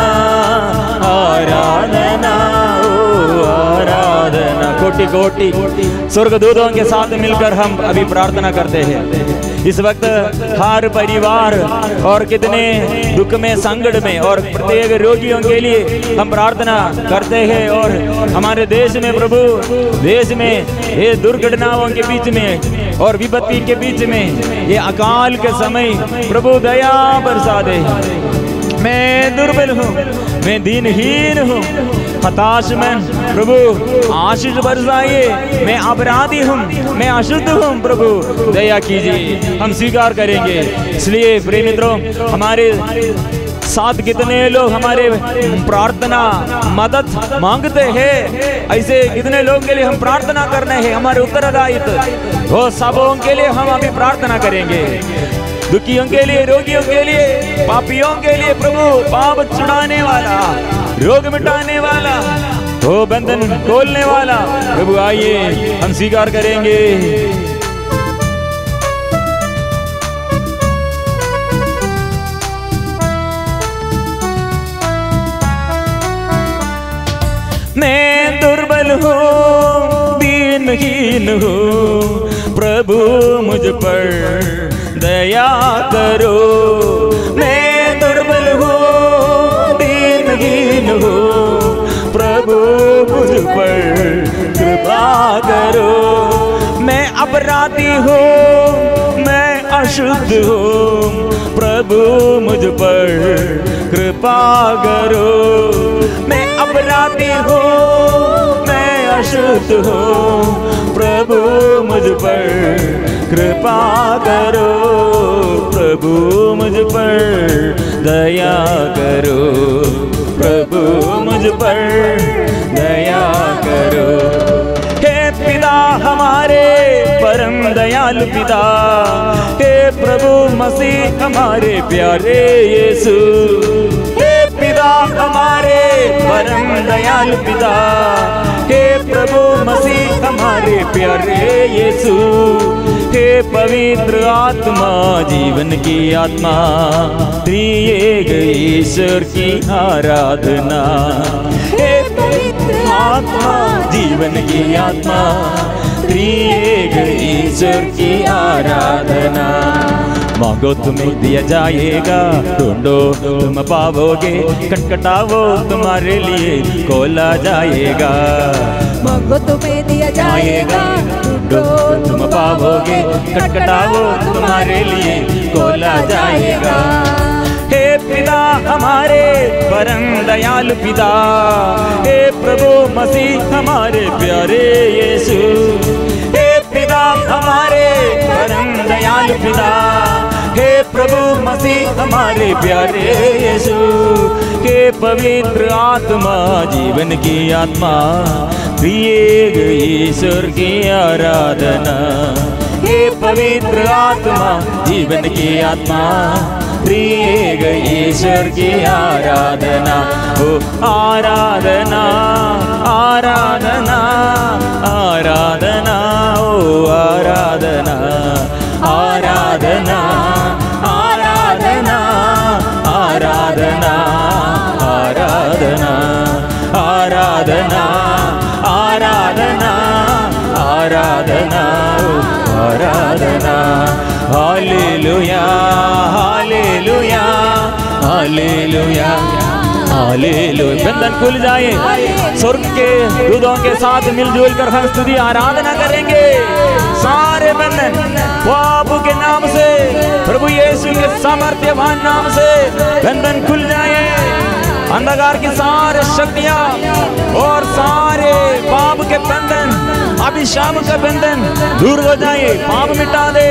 आराधना ओ आराधना। कोटि कोटि स्वर्गदूतों के साथ मिलकर हम अभी प्रार्थना करते हैं। इस वक्त हर परिवार और कितने दुख में, संकट में और प्रत्येक रोगियों के लिए हम प्रार्थना करते हैं। और हमारे देश में प्रभु, देश में ये दुर्घटनाओं के बीच में और विपत्ति के बीच में, ये अकाल के समय प्रभु दया बरसा दे। मैं दुर्बल हूँ, मैं दीनहीन हूँ, हताश में प्रभु आशीष बरसाइए। मैं अपराधी हूँ, मैं अशुद्ध हूँ, प्रभु दया कीजिए। हम स्वीकार करेंगे। इसलिए प्रिय मित्रों, हमारे साथ कितने लोग हमारे प्रार्थना मदद मांगते हैं, ऐसे कितने लोगों के लिए हम प्रार्थना करने हैं, हमारे उत्तरदायित्व। वो सबों के लिए हम अभी प्रार्थना करेंगे। दुखियों के लिए, रोगियों के लिए, पापियों के लिए, प्रभु पाप छुड़ाने वाला, रोग मिटाने वाला, वो बंधन खोलने वाला प्रभु आइए, हम स्वीकार करेंगे। मैं दुर्बल हूँ, दीनहीन हूँ, प्रभु मुझ पर दया करो। मैं दुर्बल हूँ, दीनहीन हूँ, प्रभु मुझ पर कृपा करो। मैं अपराधी हूँ, मैं अशुद्ध हूँ, प्रभु मुझ पर कृपा करो। मैं अपराधी हूँ, मैं अशुद्ध हूँ, प्रभु मुझ पर कृपा करो। प्रभु मुझ पर दया करो। प्रभु मुझ पर दया करो। हे पिता हमारे परम दयालु पिता, हे प्रभु मसीह हमारे प्यारे यीशु। हे पिता हमारे परम दयालु पिता, हे प्रभु मसीह हमारे प्यारे यीशु। हे पवित्र आत्मा जीवन की आत्मा, त्रिएक ईश्वर की आराधना। हे पवित्र आत्मा जीवन की आत्मा, त्रिएक ईश्वर की आराधना। मांगो तुम्हें दिया जाएगा, ढूंढो तुम पाओगे, खटखटाओ तुम्हारे लिए खोला जाएगा। मांगो तुम्हें दिया जाएगा, ढूंढो तुम पाओगे, खटखटाओ तुम्हारे लिए खोला जाएगा। हे पिता हमारे परम दयालु पिता, हे प्रभु मसीह हमारे प्यारे यीशु। हे पिता हमारे परम दयालु पिता, हे प्रभु मसीह हमारे प्यारे यीशु। हे पवित्र आत्मा जीवन की आत्मा, त्रिएक ईश्वर की आराधना। हे पवित्र आत्मा, जीवन की आत्मा, त्रिएक ईश्वर की आराधना। ओ आराधना, आराधना, आराधना, ओ आराधना, आराधना, आराधना, आराधना, आराधना, आराधना, आराधना, आराधना, आराधना। हालेलुया, हालेलुया, हालेलुया, हालेलुया। बंधन खुल जाए, स्वर्ग के दूतों के साथ मिलजुल कर हम स्तुति आराधना करेंगे। सारे बंधन प्रभु के नाम से, प्रभु यीशु के सामर्थ्यवान नाम से बंधन खुल जाए। अंधकार की सारे शक्तियां और सारे पाप के बंधन, अभिशाप का बंधन दूर हो जाए। पाप मिटा दे,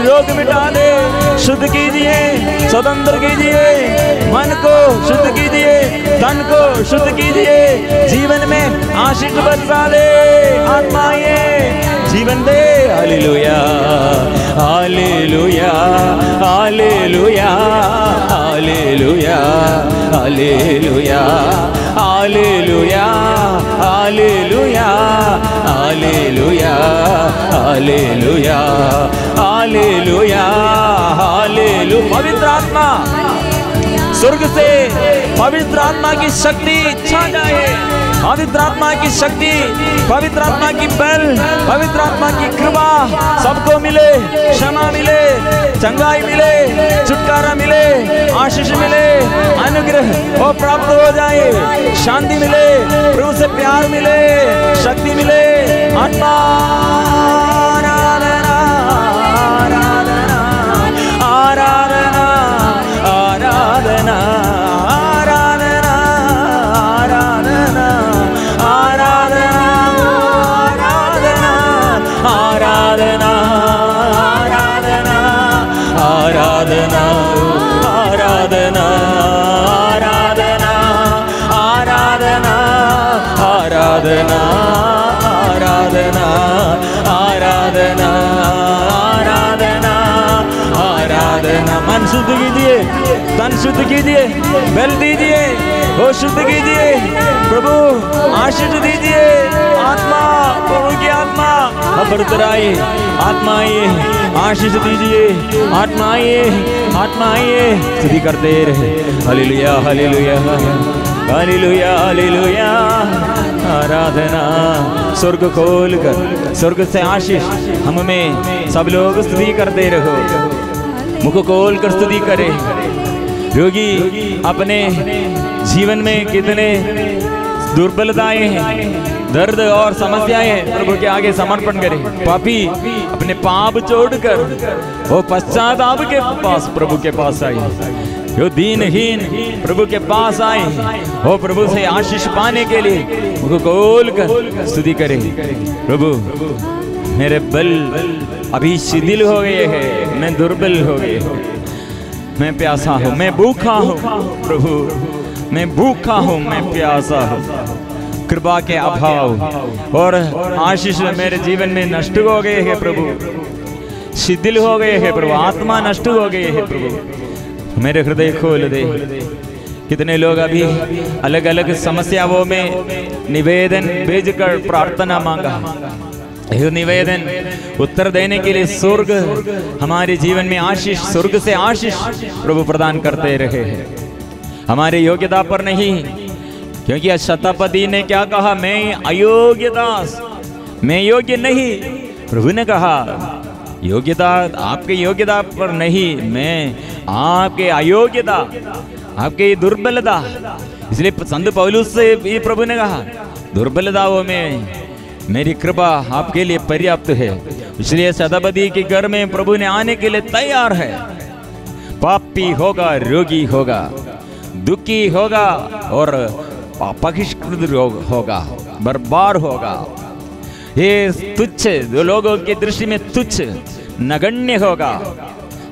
रोग मिटा दे, शुद्ध कीजिए, स्वतंत्र कीजिए, मन को शुद्ध कीजिए, तन को शुद्ध कीजिए, जीवन में आशीष बरसा दे। आत्माए जीवन दे। हालेलुया, हालेलुया, हालेलुया, हालेलुया, हालेलुया, हालेलुया, हालेलुया, हालेलुया, हालेलुया, हालेलुया, हालेलुया। पवित्र आत्मा, स्वर्ग से पवित्र आत्मा की शक्ति छा जाए। पवित्र आत्मा की शक्ति, पवित्र आत्मा की बल, पवित्र आत्मा की कृपा सबको मिले। क्षमा मिले, चंगाई मिले, छुटकारा मिले, आशीष मिले, अनुग्रह वो प्राप्त हो जाए, शांति मिले, प्रभु से प्यार मिले, शक्ति मिले। आत्मा आराधना, आराधना, आराधना, आराधना, आराधना, आराधना, आराधना, आराधना, आराधना, आराधना, आराधना, आराधना, आराधना, आराधना, आराधना, आराधना, आराधना, आराधना। मन शुद्ध कीजिए, तन शुद्ध कीजिए, बल दीजिए, वो शुद्ध कीजिए, प्रभु आशीष दीजिए। आत्मा, प्रभु की आत्मा बरतराए, आत्माए आशीष दीजिए, आत्माए, आत्माए स्तुति करते रहे। हालेलुया, हालेलुया, हालेलुया, हालेलुया, आराधना। स्वर्ग खोल कर, स्वर्ग से आशीष हम में सब लोग स्तुति करते रहो। मुख खोल कर स्तुति करे। योगी अपने जीवन में कितने दुर्बलताएं हैं, दर्द और समस्याएं हैं, प्रभु के आगे समर्पण करें। पापी अपने पाप छोड़कर वो पश्चाताप के पास, प्रभु के पास आए। जो दीनहीन प्रभु के पास आए, वो प्रभु से आशीष पाने के लिए मुझको खोल कर स्तुति करें। प्रभु मेरे बल अभी शिथिल हो गए हैं, मैं दुर्बल हो गए हूँ, मैं प्यासा हूँ, मैं भूखा हूँ। प्रभु मैं भूखा हूँ, मैं प्यासा हूँ। कृपा के अभाव और आशीष मेरे जीवन में नष्ट हो गए हैं प्रभु, शिथिल हो गए हैं प्रभु, आत्मा नष्ट हो गए हैं प्रभु। मेरे हृदय खोल दे। कितने लोग अभी अलग अलग समस्याओं में निवेदन भेजकर प्रार्थना मांगा, निवेदन उत्तर देने के लिए स्वर्ग हमारे जीवन में आशीष, स्वर्ग से आशीष प्रभु प्रदान करते रहे हैं। हमारे योग्यता पर नहीं, क्योंकि शतापति ने क्या कहा, मैं अयोग्य दास, मैं योग्य नहीं। प्रभु ने कहा योग्यता आपके योग्यता पर नहीं, मैं आपके अयोग्यता, आपके दुर्बलता। इसलिए संत पौलुस से भी प्रभु ने कहा दुर्बलताओं में मेरी कृपा आपके लिए पर्याप्त है। इसलिए शतापति के घर में प्रभु ने आने के लिए तैयार है। पापी होगा, रोगी होगा, दुखी होगा और बहिष्कृत होगा, बर्बाद होगा, ये तुच्छ, जो लोगों की दृष्टि में तुच्छ नगण्य होगा,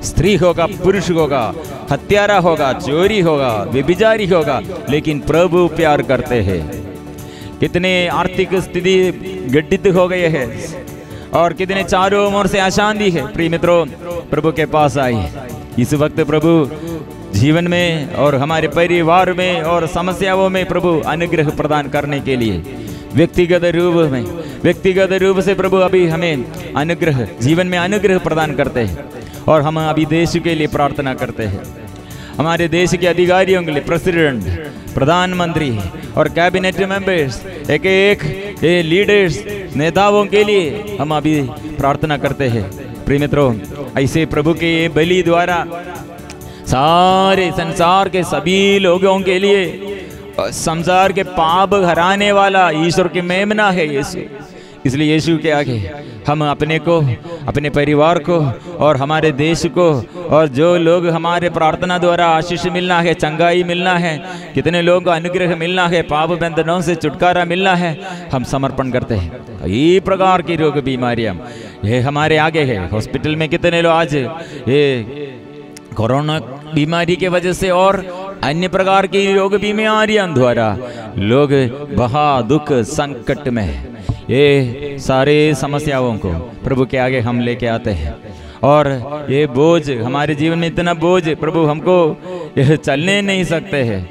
स्त्री होगा, पुरुष होगा, हत्यारा होगा, चोरी होगा, व्यभिचारी होगा, लेकिन प्रभु प्यार करते हैं। कितने आर्थिक स्थिति गड्ढित हो गए हैं और कितने चारों ओर से अशांति है। प्रिय मित्रों, प्रभु के पास आइए इस वक्त। प्रभु जीवन में और हमारे परिवार में और समस्याओं में प्रभु अनुग्रह प्रदान करने के लिए व्यक्तिगत रूप से प्रभु अभी हमें अनुग्रह, जीवन में अनुग्रह प्रदान करते हैं। और हम अभी देश के लिए प्रार्थना करते हैं, हमारे देश के अधिकारियों के लिए, प्रेसिडेंट, प्रधानमंत्री और कैबिनेट मेंबर्स, एक लीडर्स, नेताओं के लिए हम अभी प्रार्थना करते हैं। प्रिय मित्रों, ऐसे प्रभु के बलि द्वारा सारे संसार के सभी लोगों के लिए, संसार के पाप हराने वाला ईश्वर की मेमना है यीशु। इसलिए यीशु के आगे हम अपने को, अपने परिवार को और हमारे देश को और जो लोग हमारे प्रार्थना द्वारा आशीष मिलना है, चंगाई मिलना है, कितने लोगों को अनुग्रह मिलना है, पाप बंधनों से छुटकारा मिलना है, हम समर्पण करते हैं। कई प्रकार की रोग बीमारियां ये हमारे आगे है। हॉस्पिटल में कितने लोग आज ये कोरोना बीमारी के वजह से और अन्य प्रकार की रोग बीमारियों द्वारा लोग बहा दुख संकट में, ये सारे समस्याओं को प्रभु के आगे हम लेके आते हैं। और ये बोझ हमारे जीवन में इतना बोझ, प्रभु हमको ये चलने नहीं सकते हैं,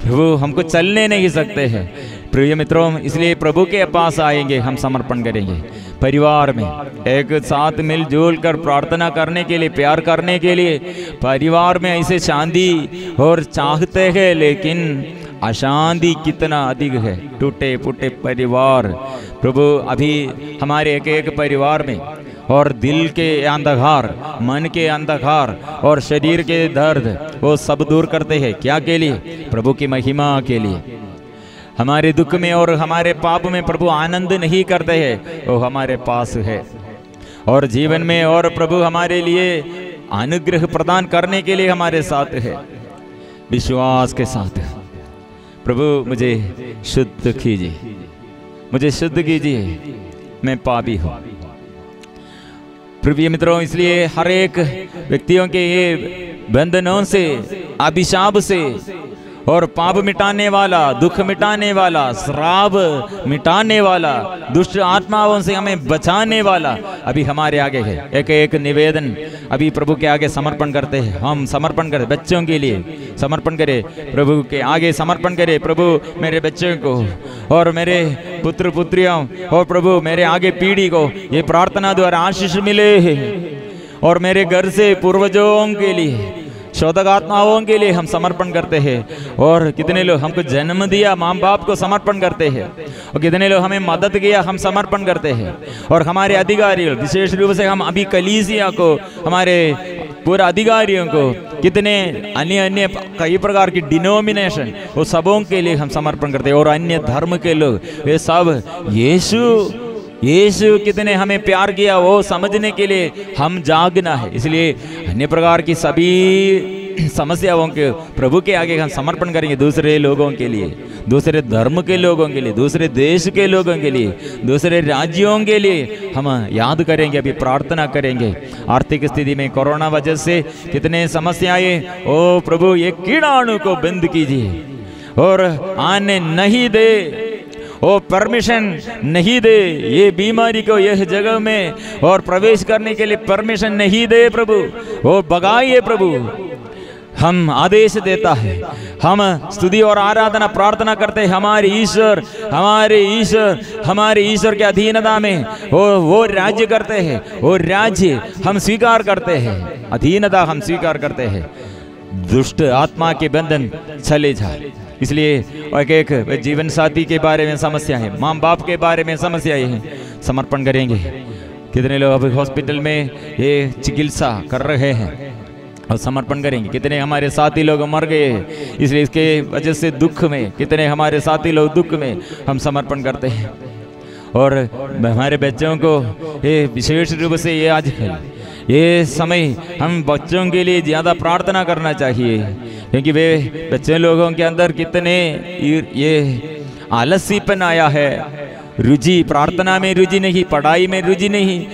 प्रभु हमको चलने नहीं सकते हैं। प्रिय मित्रों, इसलिए प्रभु के पास आएंगे, हम समर्पण करेंगे। परिवार में एक साथ मिलजुल कर प्रार्थना करने के लिए, प्यार करने के लिए। परिवार में ऐसे शांति और चाहते हैं, लेकिन अशांति कितना अधिक है, टूटे फूटे परिवार। प्रभु अभी हमारे एक परिवार में और दिल के अंधकार, मन के अंधकार और शरीर के दर्द वो सब दूर करते हैं। क्या के लिए? प्रभु की महिमा के लिए। हमारे दुख में और हमारे पाप में प्रभु आनंद नहीं करते हैं, वो हमारे पास है और जीवन में और प्रभु हमारे लिए अनुग्रह प्रदान करने के लिए हमारे साथ है। विश्वास के साथ प्रभु मुझे शुद्ध कीजिए, मुझे शुद्ध कीजिए, मैं पापी हूँ। प्रिय मित्रों, इसलिए हर एक व्यक्तियों के ये बंधनों से, अभिशाप से और पाप मिटाने वाला, दुख मिटाने वाला, श्राप मिटाने वाला, दुष्ट आत्माओं से हमें बचाने वाला अभी हमारे आगे है। एक निवेदन अभी प्रभु के आगे समर्पण करते हैं। हम समर्पण करें, बच्चों के लिए समर्पण करें, प्रभु के आगे समर्पण करें। प्रभु मेरे बच्चों को और मेरे पुत्र पुत्रियों और प्रभु मेरे आगे पीढ़ी को ये प्रार्थना द्वारा आशीष मिले और मेरे घर से पूर्वजों के लिए, शोधक आत्माओं के लिए हम समर्पण करते हैं। और कितने लोग हमको जन्म दिया, माँ बाप को समर्पण करते हैं, और कितने लोग हमें मदद किया, हम समर्पण करते हैं। और हमारे अधिकारी, विशेष रूप से हम अभी कलीसिया को, हमारे पूरा अधिकारियों को, कितने अन्य कई प्रकार की डिनोमिनेशन, वो सबों के लिए हम समर्पण करते हैं। और अन्य धर्म के लोग, वे सब यीशु कितने हमें प्यार किया वो समझने के लिए हम जागना है। इसलिए अन्य प्रकार की सभी समस्याओं के प्रभु के आगे हम समर्पण करेंगे। दूसरे लोगों के लिए, दूसरे धर्म के लोगों के लिए, दूसरे देश के लोगों के लिए, दूसरे राज्यों के लिए हम याद करेंगे, अभी प्रार्थना करेंगे। आर्थिक स्थिति में कोरोना वजह से कितने समस्याएं, ओ प्रभु ये कीड़ाणु को बंद कीजिए और आने नहीं दे, वो परमिशन नहीं दे, ये बीमारी को यह जगह में और प्रवेश करने के लिए परमिशन नहीं दे प्रभु, वो भगाइए प्रभु। हम आदेश देता है, हम स्तुति और आराधना प्रार्थना करते हैं। हमारे ईश्वर के अधीनता में वो राज्य करते हैं, वो राज्य हम स्वीकार करते हैं, अधीनता हम स्वीकार करते हैं। दुष्ट आत्मा के बंधन चले जाए। इसलिए एक जीवन साथी के बारे में समस्या है, माँ बाप के बारे में समस्याएं हैं, समर्पण करेंगे। कितने लोग अभी हॉस्पिटल में ये चिकित्सा कर रहे हैं और समर्पण करेंगे। कितने हमारे साथी लोग मर गए हैं, इसलिए इसके वजह से दुख में, कितने हमारे साथी लोग दुख में, हम समर्पण करते हैं। और हमारे बच्चों को ये विशेष रूप से ये आज ये समय हम बच्चों के लिए ज़्यादा प्रार्थना करना चाहिए, क्योंकि वे बच्चे लोगों के अंदर कितने ये आलसीपन आया है, रुचि प्रार्थना में रुचि नहीं, पढ़ाई में रुचि नहीं,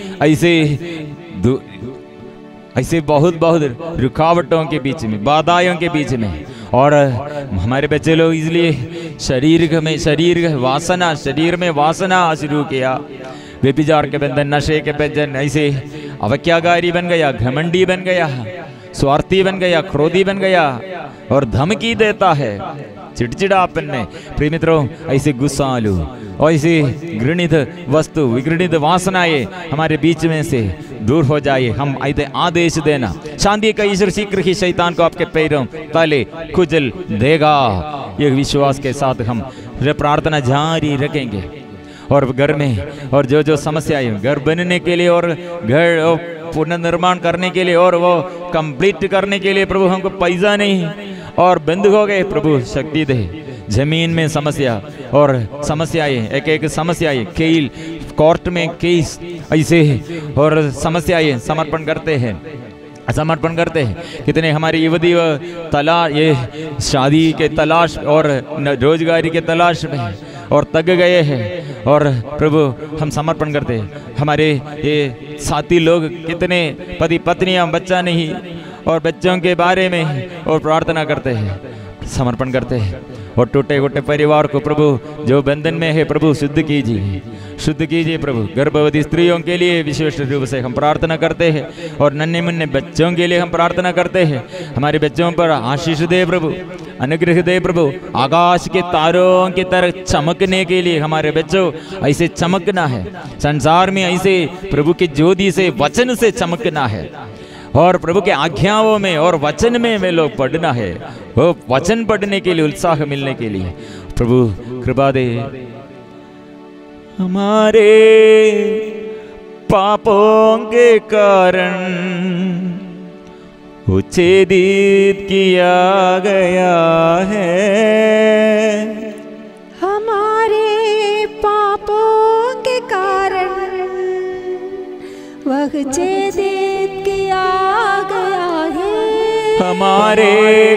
ऐसे बहुत रुकावटों के बीच में, बाधाओं के बीच में, और हमारे बच्चे लोग इसलिए शरीर में वासना शुरू किया, व्यभिचार के बंधन, नशे के बंधन, ऐसे अवज्ञाकारी बन गया, घमंडी बन गया, स्वार्थी बन गया, क्रोधी बन गया और धमकी देता है चिड़चिड़ापन में। प्रिय मित्रों, ऐसे गुस्सालू और ऐसे घृणित वस्तु, विघृणित वासनाएं हमारे बीच में से दूर हो जाए। हम ऐसे आदेश देना, शांति का ईश्वर शीघ्र ही शैतान को आपके पैरों तले कुचल देगा। ये विश्वास के साथ हम प्रार्थना जारी रखेंगे। और घर में और जो समस्याएं, घर बनने के लिए और घर पुनर्निर्माण करने के लिए और वो कंप्लीट करने के लिए प्रभु हमको पैसा नहीं और बंद हो गए, प्रभु शक्ति दे। जमीन में समस्या और समस्याएं, एक समस्याएं, केल कोर्ट में केस ऐसे और समस्याएं समर्पण करते हैं। कितने हमारे युवती ये शादी के तलाश और रोजगारी के तलाश में और तग गए हैं और प्रभु हम समर्पण करते हैं। हमारे ये साथी लोग कितने पति पत्नियां, बच्चा नहीं और बच्चों के बारे में और प्रार्थना करते हैं, समर्पण करते हैं। और टूटे फूटे परिवार को प्रभु जो बंधन में है प्रभु शुद्ध कीजिए प्रभु। गर्भवती स्त्रियों के लिए विशेष रूप से हम प्रार्थना करते हैं और नन्हे मुन्ने बच्चों के लिए हम प्रार्थना करते हैं। हमारे बच्चों पर आशीष दे प्रभु, अनुग्रह दे प्रभु। आकाश के तारों की तरह चमकने के लिए हमारे बच्चों ऐसे चमकना है, संसार में ऐसे प्रभु की ज्योति से, वचन से चमकना है और प्रभु के आज्ञाओं में और वचन में वे लोग पढ़ना है। वो वचन पढ़ने के लिए, उत्साह मिलने के लिए प्रभु कृपा दे। हमारे पापों के कारण उच्छेदित किया गया है, हमारे पापों के कारण वह छेदित किया गया है, हमारे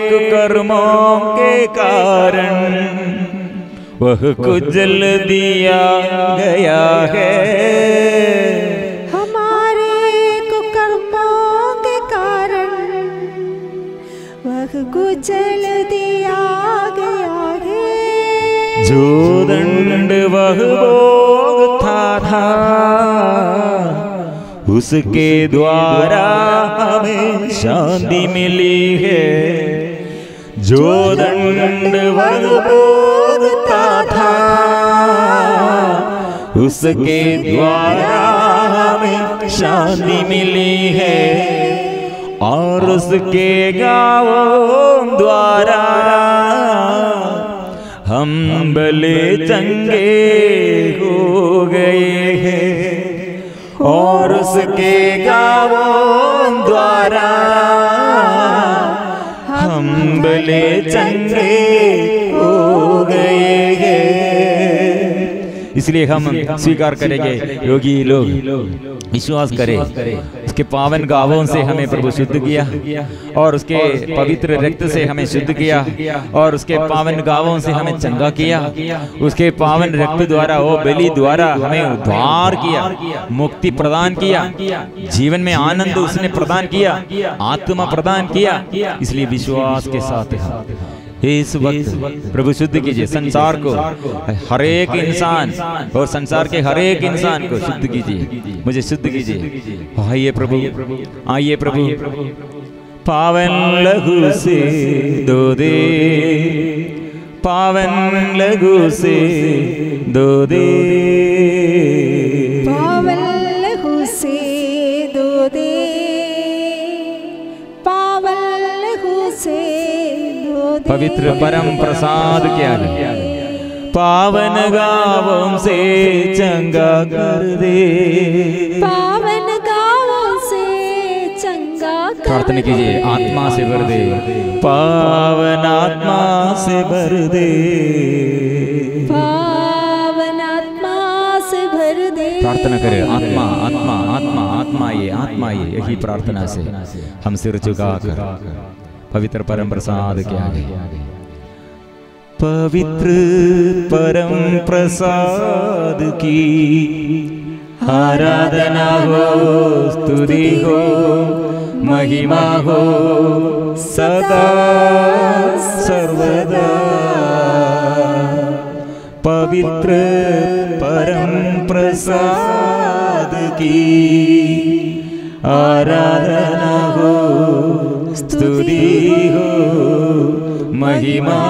कुकर्मों के कारण वह कुचल दिया गया है, हमारे कुकर्मों के कारण वह कुचल दिया गया है। जो दंड वह भोगता था उसके द्वारा हमें शांति मिली है, जो दंड वह भोगता था उसके द्वारा हमें शांति मिली है, और उसके गावों द्वारा हम भले चंगे हो गए हैं, और उसके गावों द्वारा हम भले चंगे हो गए हैं। इसलिए हम स्वीकार करेंगे, योगी लोग विश्वास करें, उसके पावन गावों से हमें प्रभु शुद्ध किया और उसके पवित्र रक्त से हमें शुद्ध किया और उसके पावन गावों से हमें चंगा किया, उसके पावन रक्त द्वारा, वो बलि द्वारा हमें उद्धार किया, मुक्ति प्रदान किया, जीवन में आनंद उसने प्रदान किया, आत्मा प्रदान किया। इसलिए विश्वास के साथ इस वक्त प्रभु शुद्ध कीजिए संसार को, हर एक इंसान और संसार के हर एक इंसान को शुद्ध कीजिए, मुझे शुद्ध कीजिए। आइए प्रभु, आइए प्रभु, पावन लहू से धो दे, पावन लहू से धो दे, पावन लहू से धो दे, पावन लहू से पवित्र परम प्रसाद क्या है, पावन गावों से चंगा कर दे, पावन गावों से चंगा कर दे। प्रार्थना कीजिए, आत्मा से भर दे, पावन आत्मा से भर दे, पावन आत्मा से भर दे। प्रार्थना करें, आत्मा आत्मा आत्मा आत्मा ये यही प्रार्थना से हम सिर झुका कर पवित्र परम प्रसाद क्या है, पवित्र परम प्रसाद की आराधना हो, स्तुति हो, महिमा हो सदा सर्वदा पवित्र परम प्रसाद की आराधना हो, स्तुति हो, महिमा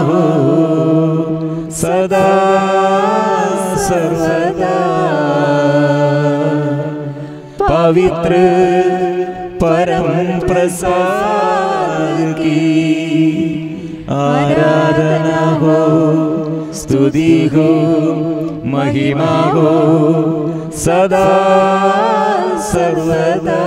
हो सदा सर्वदा। पवित्र परम प्रसाद की आराधना हो, स्तुति हो, महिमा हो सदा सर्वदा।